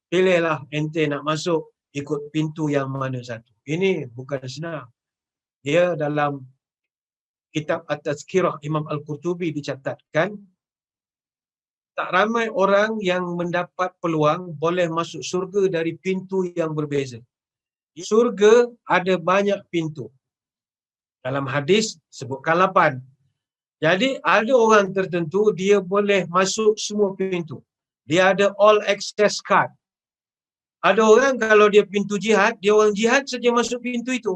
Pilihlah ente nak masuk, ikut pintu yang mana satu. Ini bukan senang. Dia dalam kitab At-Tazkirah Imam Al-Qurtubi dicatatkan, tak ramai orang yang mendapat peluang boleh masuk surga dari pintu yang berbeza. Surga ada banyak pintu. Dalam hadis sebutkan 8. Jadi ada orang tertentu dia boleh masuk semua pintu. Dia ada all access card. Ada orang kalau dia pintu jihad, dia orang jihad saja masuk pintu itu.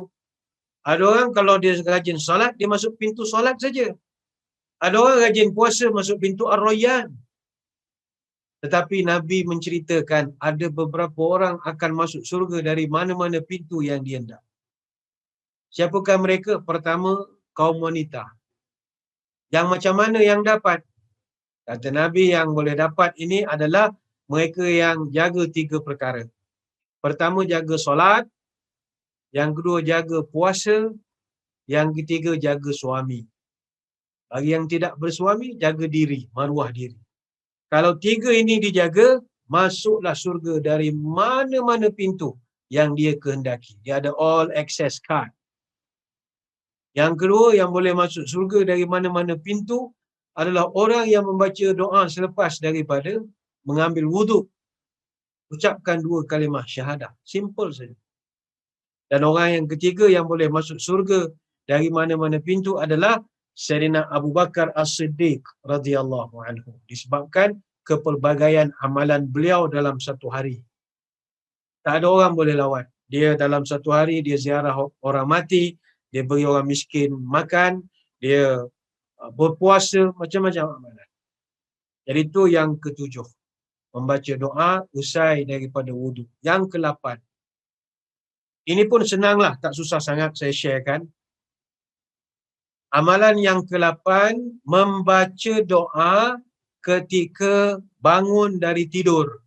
Ada orang kalau dia rajin solat, dia masuk pintu solat saja. Ada orang rajin puasa masuk pintu Ar-Rayyan. Tetapi Nabi menceritakan ada beberapa orang akan masuk surga dari mana-mana pintu yang dia hendak. Siapakah mereka? Pertama, kaum wanita. Yang macam mana yang dapat? Kata Nabi yang boleh dapat ini adalah mereka yang jaga 3 perkara. Pertama, jaga solat. Yang kedua, jaga puasa. Yang ketiga, jaga suami. Bagi yang tidak bersuami, jaga diri, maruah diri. Kalau 3 ini dijaga, masuklah surga dari mana-mana pintu yang dia kehendaki. Dia ada all access card. Yang kedua, yang boleh masuk surga dari mana-mana pintu adalah orang yang membaca doa selepas daripada mengambil wuduk. Ucapkan 2 kalimah syahadah. Simple saja. Dan orang yang ketiga yang boleh masuk surga dari mana-mana pintu adalah Sayyidina Abu Bakar As-Siddiq radhiyallahu anhu. Disebabkan kepelbagaian amalan beliau dalam satu hari. Tak ada orang boleh lawan. Dia dalam satu hari, dia ziarah orang mati, dia beri orang miskin makan, dia berpuasa, macam-macam amalan. Jadi itu yang ke-7. Membaca doa usai daripada wudu. Yang ke-8. Ini pun senanglah, tak susah sangat saya sharekan. Amalan yang ke-8, membaca doa ketika bangun dari tidur.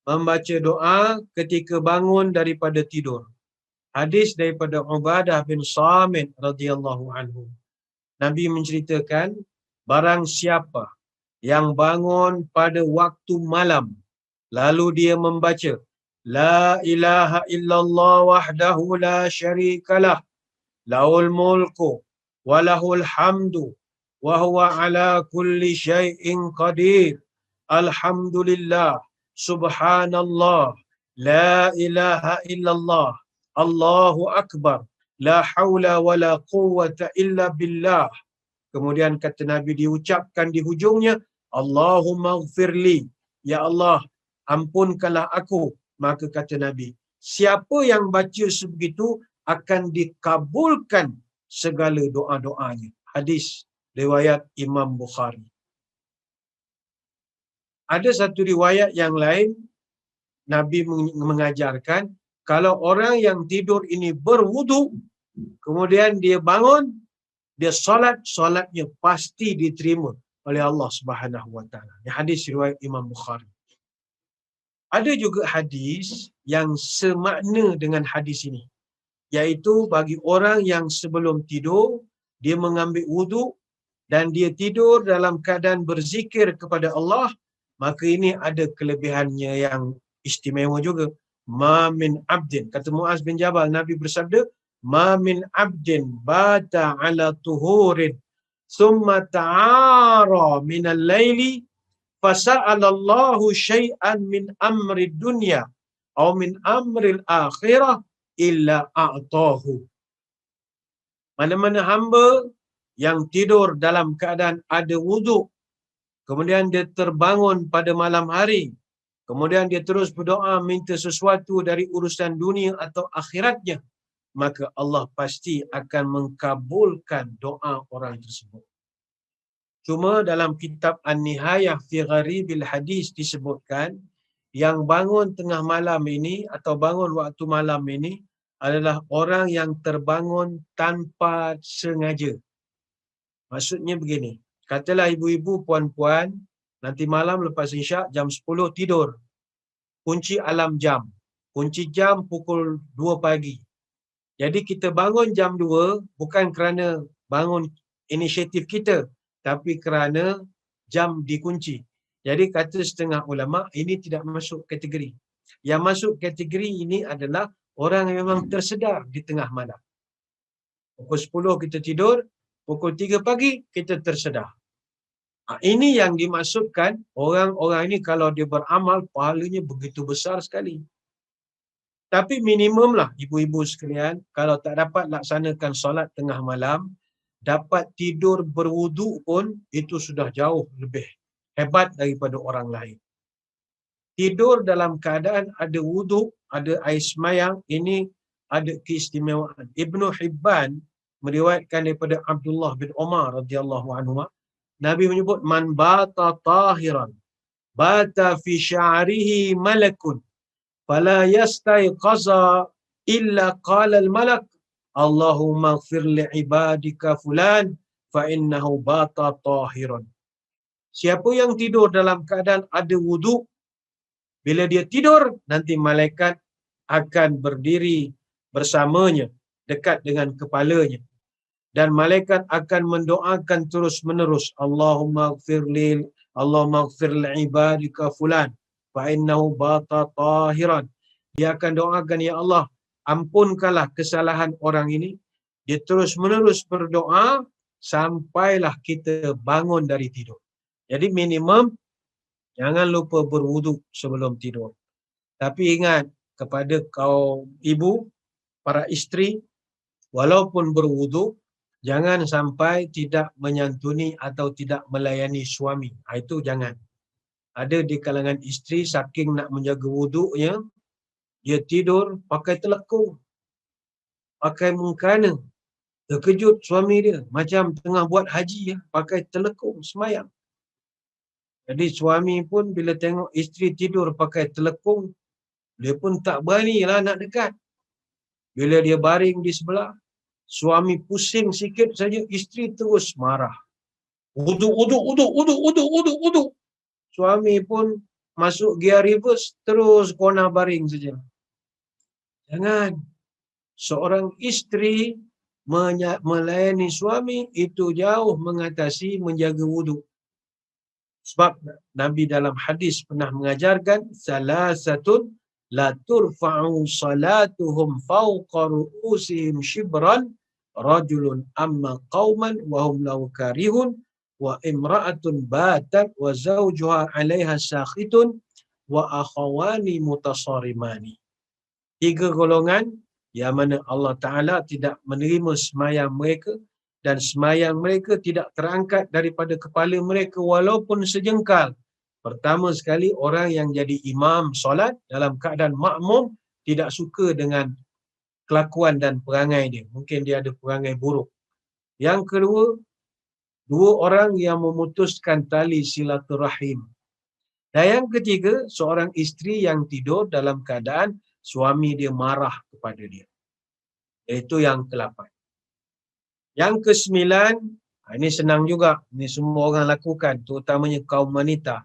Membaca doa ketika bangun daripada tidur. Hadis daripada Ubadah bin Samit radhiyallahu anhu. Nabi menceritakan, barang siapa yang bangun pada waktu malam, lalu dia membaca, La ilaha illallah wahdahu la syarikalah, lahul mulku, walahul hamdu, wa huwa ala kulli syai'in qadir, alhamdulillah, subhanallah, la ilaha illallah, Allahu akbar, la haula wa la quwwata illa billah. Kemudian kata Nabi diucapkan di hujungnya, Allahumma ghfirli, ya Allah, ampunkanlah aku. Maka kata Nabi, siapa yang baca sebegitu akan dikabulkan segala doa-doanya. Hadis riwayat Imam Bukhari. Ada satu riwayat yang lain, Nabi mengajarkan, kalau orang yang tidur ini berwudu, kemudian dia bangun, dia solat, solatnya pasti diterima. oleh Allah Subhanahu wa taala. Ini hadis riwayat Imam Bukhari. Ada juga hadis yang semakna dengan hadis ini, iaitu bagi orang yang sebelum tidur dia mengambil wuduk dan dia tidur dalam keadaan berzikir kepada Allah, maka ini ada kelebihannya yang istimewa juga. Ma min abdin, kata Muaz bin Jabal, Nabi bersabda, ma min abdin bata ala tuhurin thumma ta'ara min al-laili fasa'ala Allahu syai'an min amri dunya atau min amri al-akhirah illa a'tahu. Mana-mana hamba yang tidur dalam keadaan ada wuduk, kemudian dia terbangun pada malam hari, kemudian dia terus berdoa minta sesuatu dari urusan dunia atau akhiratnya, maka Allah pasti akan mengkabulkan doa orang tersebut. Cuma dalam kitab An-Nihayah fi Gharibil Hadis disebutkan, yang bangun tengah malam ini atau bangun waktu malam ini adalah orang yang terbangun tanpa sengaja. Maksudnya begini, katalah ibu-ibu, puan-puan, nanti malam lepas isyak jam 10 tidur. Kunci alam jam. Kunci jam pukul 2 pagi. Jadi kita bangun jam 2 bukan kerana bangun inisiatif kita, tapi kerana jam dikunci. Jadi kata setengah ulama, ini tidak masuk kategori. Yang masuk kategori ini adalah orang yang memang tersedar di tengah malam. Pukul 10 kita tidur, pukul 3 pagi kita tersedar. Ini yang dimaksudkan, orang-orang ini kalau dia beramal, pahalanya begitu besar sekali. Tapi minimumlah ibu-ibu sekalian, kalau tak dapat laksanakan solat tengah malam, dapat tidur berwuduk pun itu sudah jauh lebih hebat daripada orang lain. Tidur dalam keadaan ada wuduk, ada air semayang, ini ada keistimewaan. Ibnu Hibban meriwayatkan daripada Abdullah bin Umar radhiyallahu anhu, Nabi menyebut, man bata tahiran bata fi sya'rihi malakun fala yastayqaza illa qala al-malak Allahumma ighfir li ibadika fulan fa innahu bata tahiran. Siapa yang tidur dalam keadaan ada wuduk, bila dia tidur, nanti malaikat akan berdiri bersamanya, dekat dengan kepalanya. Dan malaikat akan mendoakan terus-menerus, Allahumma ighfir li ibadika fulan fa innahu bata tahiran. Dia akan doakan, ya Allah, ampunkanlah kesalahan orang ini. Dia terus-menerus berdoa sampailah kita bangun dari tidur. Jadi minimum jangan lupa berwuduk sebelum tidur. Tapi ingat, kepada kaum ibu, para isteri, walaupun berwuduk, jangan sampai tidak menyantuni atau tidak melayani suami. Itu jangan. Ada di kalangan isteri, saking nak menjaga wuduknya, dia tidur pakai telekung, pakai mengkana. Terkejut suami dia, macam tengah buat haji, pakai telekung semayang. Jadi suami pun bila tengok isteri tidur pakai telekung, dia pun tak beranilah nak dekat. Bila dia baring di sebelah, suami pusing sikit saja, isteri terus marah. Uduk. Suami pun masuk gear reverse, terus kona baring saja. Jangan. Seorang isteri melayani suami itu jauh mengatasi menjaga wuduk. Sebab Nabi dalam hadis pernah mengajarkan, salasatun la turfa'u salatuhum fawqa ru'usihim shibran, rajulun amma qauman wa hum lahu karihun, wa imra'atun batat wa zawjuha 'alaiha sakhitun, wa akhawani mutasarimani. 3 golongan yang mana Allah Ta'ala tidak menerima semayang mereka, dan semayang mereka tidak terangkat daripada kepala mereka walaupun sejengkal. Pertama sekali, orang yang jadi imam solat dalam keadaan makmum tidak suka dengan kelakuan dan perangai dia. Mungkin dia ada perangai buruk. Yang kedua, 2 orang yang memutuskan tali silaturahim. Dan yang ketiga, seorang isteri yang tidur dalam keadaan suami dia marah kepada dia. Itu yang ke-8. Yang ke-9 Ini senang juga. Ini semua orang lakukan, terutamanya kaum wanita.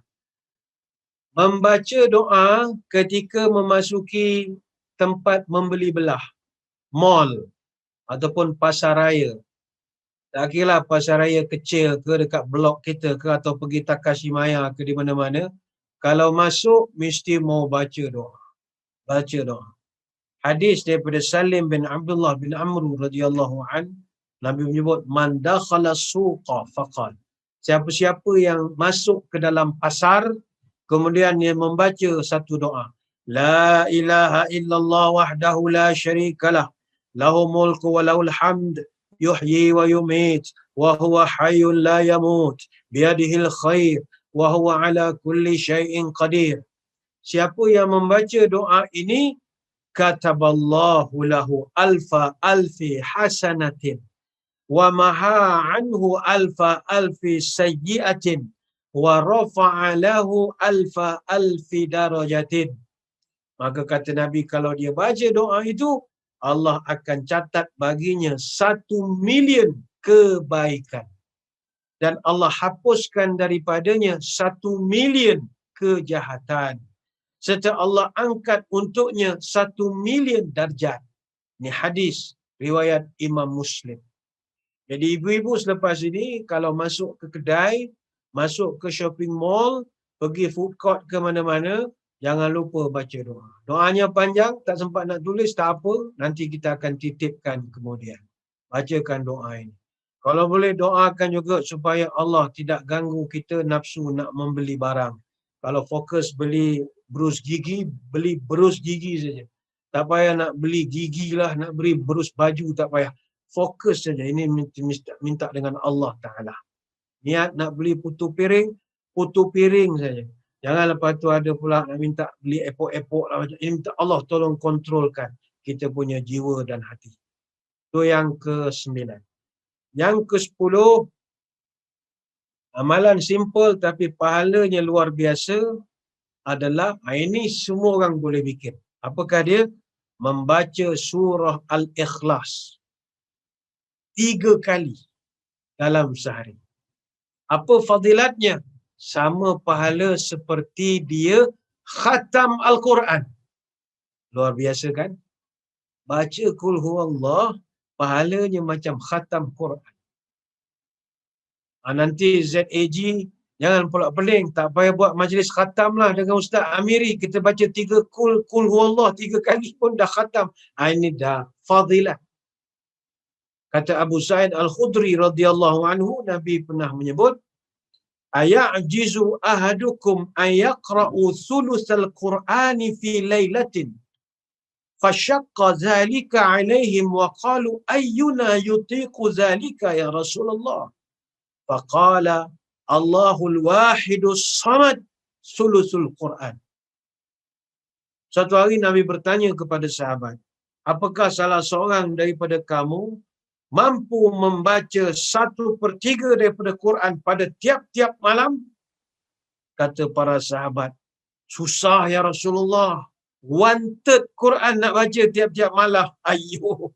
Membaca doa ketika memasuki tempat membeli belah, mall ataupun pasar raya. Tak kira pasar raya kecil ke dekat blok kita ke atau pergi Takashimaya ke di mana-mana. Kalau masuk, mesti mau baca doa. Baca doa. Hadis daripada Salim bin Abdullah bin Amr radhiyallahu an, Nabi menyebut man dakhala suqa faqal. Siapa-siapa yang masuk ke dalam pasar kemudian dia membaca satu doa. La ilaha illallah wahdahu la syarikalah. Lahu mulku wa lahul hamd. Yuhyi wa yumit. Wa huwa hayyun la yamut. Biyadihil khair. Wa huwa ala kulli syai'in qadir. Siapa yang membaca doa ini, kataballahu lahu alfi hasanatin wa maha anhu alfi sayyi'atin wa rafa'a lahu alfi darajatin. Maka kata Nabi, kalau dia baca doa itu, Allah akan catat baginya 1,000,000 kebaikan. Dan Allah hapuskan daripadanya 1,000,000 kejahatan. Serta Allah angkat untuknya 1,000,000 darjat. Ini hadis riwayat Imam Muslim. Jadi ibu-ibu selepas ini kalau masuk ke kedai, masuk ke shopping mall, pergi food court ke mana-mana, jangan lupa baca doa. Doanya panjang, tak sempat nak tulis, tak apa. Nanti kita akan titipkan kemudian. Bacakan doa ini. Kalau boleh doakan juga supaya Allah tidak ganggu kita nafsu nak membeli barang. Kalau fokus beli berus gigi, beli berus gigi saja. Tak payah nak beli gigi lah, nak beli berus baju, tak payah. Fokus saja. Ini minta dengan Allah Ta'ala. Niat nak beli putu piring saja. Jangan lepas tu ada pula nak minta beli epok-epok lah. Ini minta Allah tolong kontrolkan kita punya jiwa dan hati. Itu yang ke-9. Yang ke-10, amalan simple tapi pahalanya luar biasa adalah, ini semua orang boleh bikin. Apakah dia? Membaca surah Al-Ikhlas 3 kali dalam sehari. Apa fadilatnya? Sama pahala seperti dia khatam Al-Quran. Luar biasa kan? Baca Qul Huwallah, pahalanya macam khatam Quran. Nanti ZAG, jangan pula pening. Tak payah buat majlis khatam lah dengan Ustaz Amiri. Kita baca 3 Qul Huwallah 3 kali pun dah khatam. Ini dah fadilat. Kata Abu Sa'id Al-Khudri radhiyallahu anhu, Nabi pernah menyebut, ayajizu ahadukum ayaqra'u thulutsal Qur'ani fi lailatin fashaqqa zalika alaihim wa qalu ayyuna yutiqu zalika ya Rasulullah. Faqala Allahul wahidus samad thulutsul Qur'an. Satu hari Nabi bertanya kepada sahabat, apakah salah seorang daripada kamu mampu membaca 1/3 daripada Quran pada tiap-tiap malam? Kata para sahabat, susah ya Rasulullah. 1/3 Quran nak baca tiap-tiap malam. Ayuh,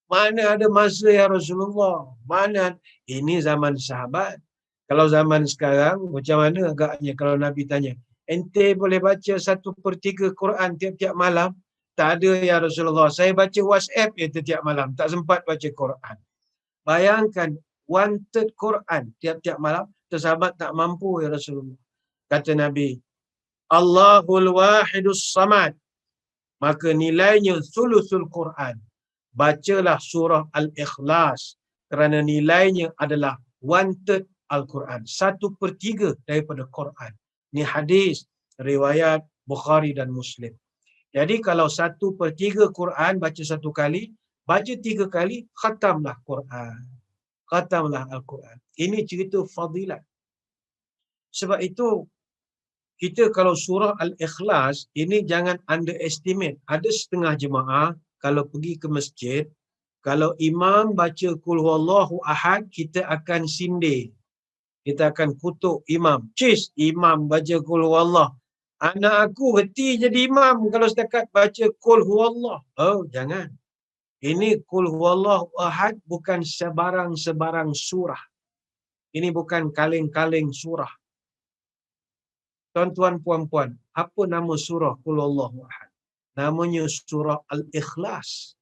mana ada masa ya Rasulullah. Mana? Ini zaman sahabat. Kalau zaman sekarang, macam mana agaknya kalau Nabi tanya, ente boleh baca 1/3 Quran tiap-tiap malam? Tak ada ya Rasulullah. Saya baca WhatsApp je tiap malam. Tak sempat baca Quran. Bayangkan 1/3 Quran tiap-tiap malam. Sahabat tak mampu ya Rasulullah. Kata Nabi, Allahul wahidus samad. Maka nilainya thulutsul Quran. Bacalah surah Al-Ikhlas. Kerana nilainya adalah 1/3 Al-Quran. 1/3 daripada Quran. Ini hadis riwayat Bukhari dan Muslim. Jadi kalau 1/3 Quran baca 1 kali, baca 3 kali, khatamlah Quran. Khatamlah Al-Quran. Ini cerita fadilat. Sebab itu, kita kalau surah Al-Ikhlas, ini jangan underestimate. Ada setengah jemaah, kalau pergi ke masjid, kalau imam baca Qul Huwallahu Ahad, kita akan sindir. Kita akan kutuk imam. Cis, imam baca Qul Huwallah. Anak aku reti jadi imam kalau setakat baca Qul Huwallah. Oh, jangan. Ini Qul Huwallahu Ahad bukan sebarang-sebarang surah. Ini bukan kaleng-kaleng surah. Tuan-tuan, puan-puan, apa nama surah Qul Huwallahu Ahad? Namanya surah Al-Ikhlas.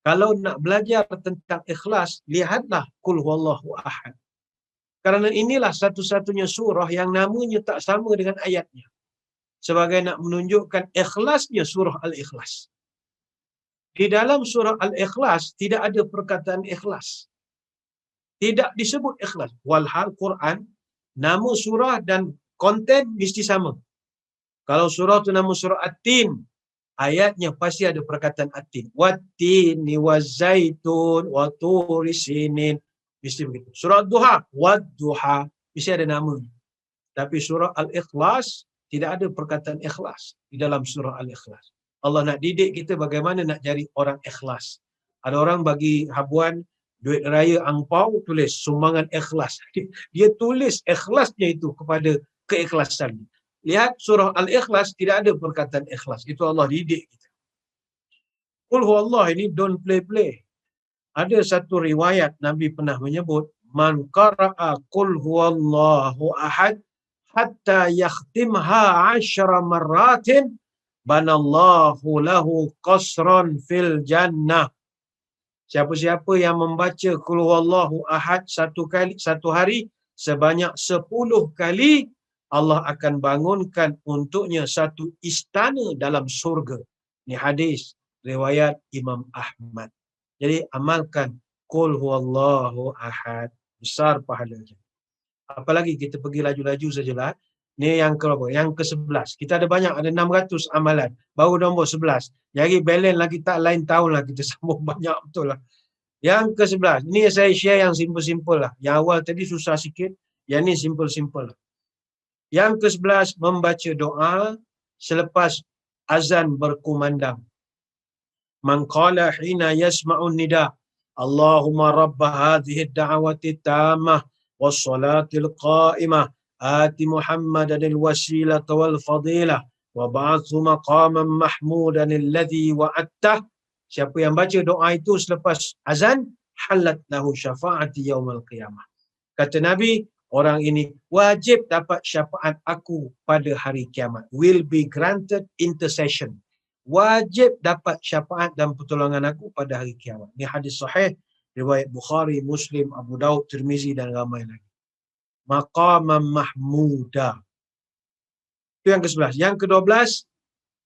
Kalau nak belajar tentang ikhlas, lihatlah Qul Huwallahu Ahad. Kerana inilah satu-satunya surah yang namanya tak sama dengan ayatnya. Sebagai nak menunjukkan ikhlasnya surah Al-Ikhlas. Di dalam surah Al-Ikhlas tidak ada perkataan ikhlas. Tidak disebut ikhlas. Walhal Quran, nama surah dan konten mesti sama. Kalau surah tu nama surah At-Tin, ayatnya pasti ada perkataan At-Tin. Wat-tini waz-zaitun wa turi sinin. Mesti begitu. Surah Duha, wad-duha, mesti ada nama. Tapi surah Al-Ikhlas tidak ada perkataan ikhlas di dalam surah Al-Ikhlas. Allah nak didik kita bagaimana nak jadi orang ikhlas. Ada orang bagi habuan duit raya angpau, tulis sumbangan ikhlas. Dia tulis ikhlasnya itu kepada keikhlasan. Lihat surah Al-Ikhlas tidak ada perkataan ikhlas. Itu Allah didik kita. Qul huwallah ini don't play-play. Ada satu riwayat Nabi pernah menyebut, man qara'a qul huwallahu ahad hatta yakhtimha 10 marratin banallahu lahu qasran fil jannah. Siapa-siapa yang membaca Qul Huwallahu Ahad satu hari sebanyak 10 kali, Allah akan bangunkan untuknya satu istana dalam surga. Ini hadis riwayat Imam Ahmad. Jadi amalkan Qul Huwallahu Ahad, besar pahalanya. Apalagi kita pergi laju-laju sajalah. Ni yang ke-berapa? Yang ke-11. Kita ada banyak, ada 600 amalan. Baru nombor 11. Jadi balance lagi tak lain tahun lah kita sambung banyak betul lah. Yang ke-11. Ini saya share yang simple-simple lah. Yang awal tadi susah sikit. Yang ni simple-simple lah. Yang ke-11, membaca doa selepas azan berkumandang. Man qala hina yasma'un nida. Allahumma rabba hadhihi ad-da'wati tammah was-salatil qa'imah. Ati Muhammadan al-wasilata wal-fadilah. Wa ba'athu maqaman mahmudan alladhi wa'attah. Siapa yang baca doa itu selepas azan, halat lahu syafa'ati yaumal qiyamah. Kata Nabi, orang ini wajib dapat syafaat aku pada hari kiamat. Will be granted intercession. Wajib dapat syafaat dan pertolongan aku pada hari kiamat. Ini hadis sahih, riwayat Bukhari, Muslim, Abu Daud, Tirmizi dan ramai lagi. Maqaman mahmuda. Itu yang ke-11. Yang ke-12,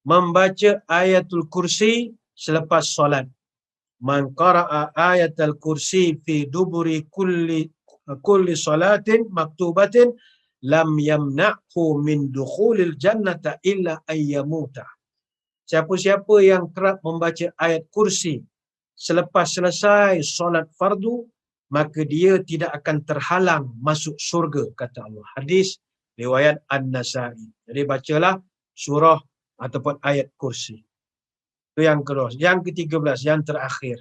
membaca ayatul kursi selepas solat. Man qara'a ayatul kursi fi duburi kulli salatin maktubatin lam yamna'hu min dukhulil jannata illa ayyamuta. Siapa-siapa yang kerap membaca ayat kursi selepas selesai solat fardu, maka dia tidak akan terhalang masuk surga, kata Allah. Hadis riwayat An-Nasa'i. Jadi bacalah surah ataupun ayat kursi. Itu yang kedua. Yang ke-13, yang terakhir,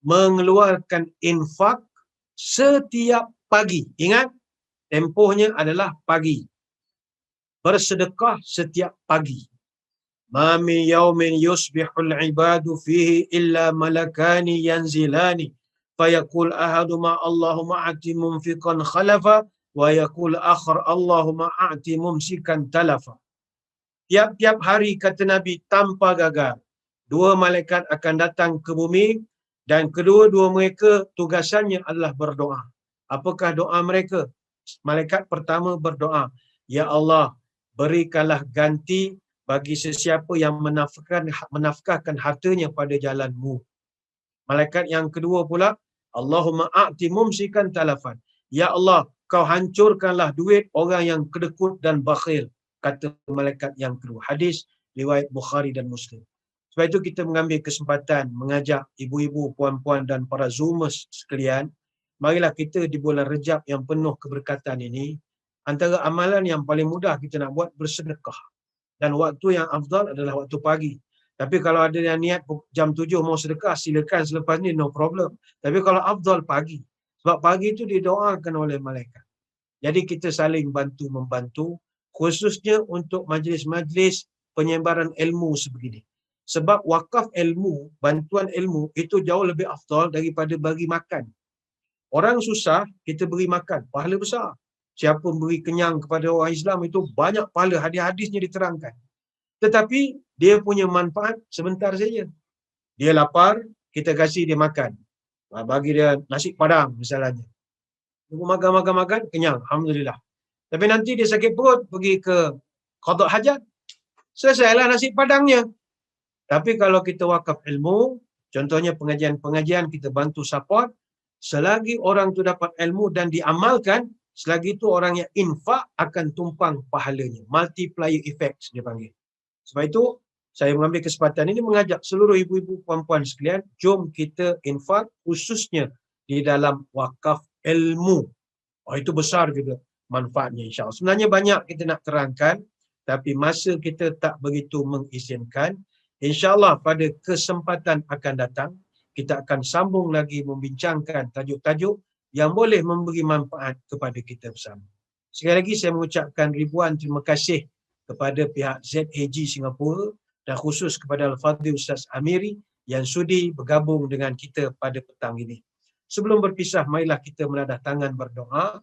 mengeluarkan infak setiap pagi. Ingat, tempohnya adalah pagi. Bersedekah setiap pagi. Ma min yaumin yusbihul ibadu fihi illa malakani yanzilani fayaqul ahaduma Allahumma a'ti munfiqan khalafa wa yaqul akhar Allahumma a'ti mumsikan talafa. Tiap-tiap hari, kata Nabi, tanpa gagal, 2 malaikat akan datang ke bumi dan kedua-dua mereka tugasannya adalah berdoa. Apakah doa mereka? Malaikat pertama berdoa, ya Allah, berikanlah ganti bagi sesiapa yang menafkahkan hartanya pada jalan-Mu. Malaikat yang kedua pula, Allahumma a'ti mumsikan talafan. Ya Allah, kau hancurkanlah duit orang yang kedekut dan bakhil, kata malaikat yang kedua. Hadis riwayat Bukhari dan Muslim. Sebab itu kita mengambil kesempatan mengajak ibu-ibu, puan-puan dan para zoomers sekalian, marilah kita di bulan Rejab yang penuh keberkatan ini, antara amalan yang paling mudah kita nak buat bersedekah. Dan waktu yang afdal adalah waktu pagi. Tapi kalau ada yang niat jam 7 mau sedekah, silakan selepas ni, no problem. Tapi kalau afdal pagi. Sebab pagi itu didoakan oleh malaikat. Jadi kita saling bantu-membantu, khususnya untuk majlis-majlis penyebaran ilmu sebegini. Sebab wakaf ilmu, bantuan ilmu itu jauh lebih afdal daripada bagi makan. Orang susah, kita beri makan, pahala besar. Siapa beri kenyang kepada orang Islam itu banyak pahala, hadis-hadisnya diterangkan. Tetapi dia punya manfaat sebentar saja. Dia lapar, kita kasih dia makan. Bagi dia nasi padang misalnya. Makan, kenyang, alhamdulillah. Tapi nanti dia sakit perut, pergi ke qada hajat, selesailah nasi padangnya. Tapi kalau kita wakaf ilmu, contohnya pengajian-pengajian, kita bantu support, selagi orang tu dapat ilmu dan diamalkan, selagi itu orang yang infak akan tumpang pahalanya. Multiplier effect dia panggil. Sebab itu, saya mengambil kesempatan ini mengajak seluruh ibu-ibu puan-puan sekalian, jom kita infak khususnya di dalam wakaf ilmu. Itu besar juga manfaatnya insya-Allah. Sebenarnya banyak kita nak terangkan, tapi masa kita tak begitu mengizinkan. InsyaAllah pada kesempatan akan datang, kita akan sambung lagi membincangkan tajuk-tajuk yang boleh memberi manfaat kepada kita bersama. Sekali lagi saya mengucapkan ribuan terima kasih kepada pihak ZAG Singapura dan khusus kepada Al-Fadhil Ustaz Amiri yang sudi bergabung dengan kita pada petang ini. Sebelum berpisah, marilah kita menadah tangan berdoa.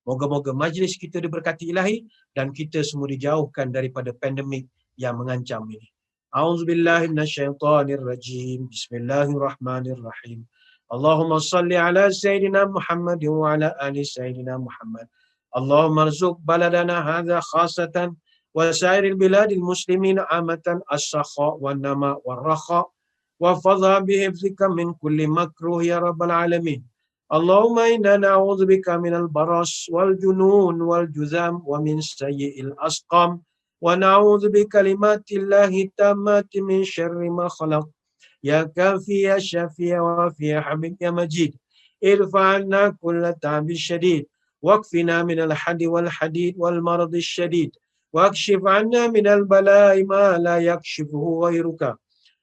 Moga-moga majlis kita diberkati ilahi dan kita semua dijauhkan daripada pandemik yang mengancam ini. A'udzubillahi minasyaitonirrajim. Bismillahirrahmanirrahim. Allahumma salli ala Sayyidina Muhammad wa ala ali Sayyidina Muhammad. Allahumma rzuq baladana hadha khasatan wa sairil biladil muslimin amatan as-sakha wa nama wa rakha wa fadha bihifzika min kulli makruh ya rabbal alamin. Allahumma inna na'udzubika minal baras wal junun wal juzam wa min sayyi'il asqam wa na'udzubika kalimatillahi tammati min syarri ma khalaq. Ya kafi ya syafi ya wafi ya habib ya majid. Irfa'na kulla ta'bi syadid. Waqfina minal hadi wal hadid wal maradi syadid. Wakshif anna minal bala'i ma la yakshifuhu ghairuka.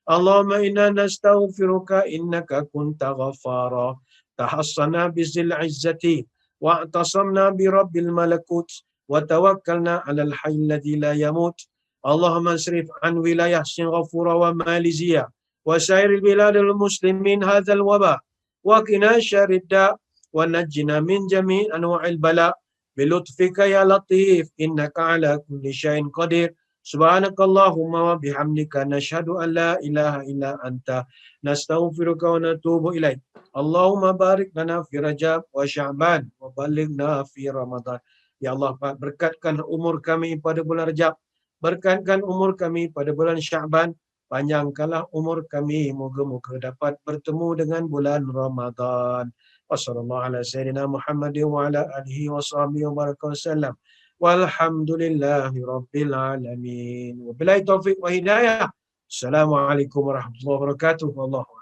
Allahumma inna nastaghfiruka innaka kunta ghaffara. Tahassana bizil izzati wa atasamna bi rabbil malakut wa tawakkalna alal hayy alladhi la yamut. Allahumma asrif an wilayah Singapura wa Malaysia wa sairil biladil muslimin hadzal waba wa qina syarrid da wa najjina min jami' anwa'il bala bi lutfika ya latif innaka ala kulli syai'in qadir. Subhanakallahumma wa bihamdika nashhadu an la ilaha illa anta nastaghfiruka wa natubu ilaik. Allahumma barik lana fi Rajab wa Sya'ban wa balighna fi Ramadan. Ya Allah, berkatkan umur kami pada bulan Rajab, berkatkan umur kami pada bulan Sya'ban, panjangkanlah umur kami, moga-moga dapat bertemu dengan bulan Ramadan. Wassallallahu ala sayyidina Muhammad wa ala alihi wa sahbihi wa baraka wasallam. Walhamdulillahi rabbil alamin. Wabillahi taufiq wa hidayah. Assalamualaikum warahmatullahi wabarakatuh. Wallahu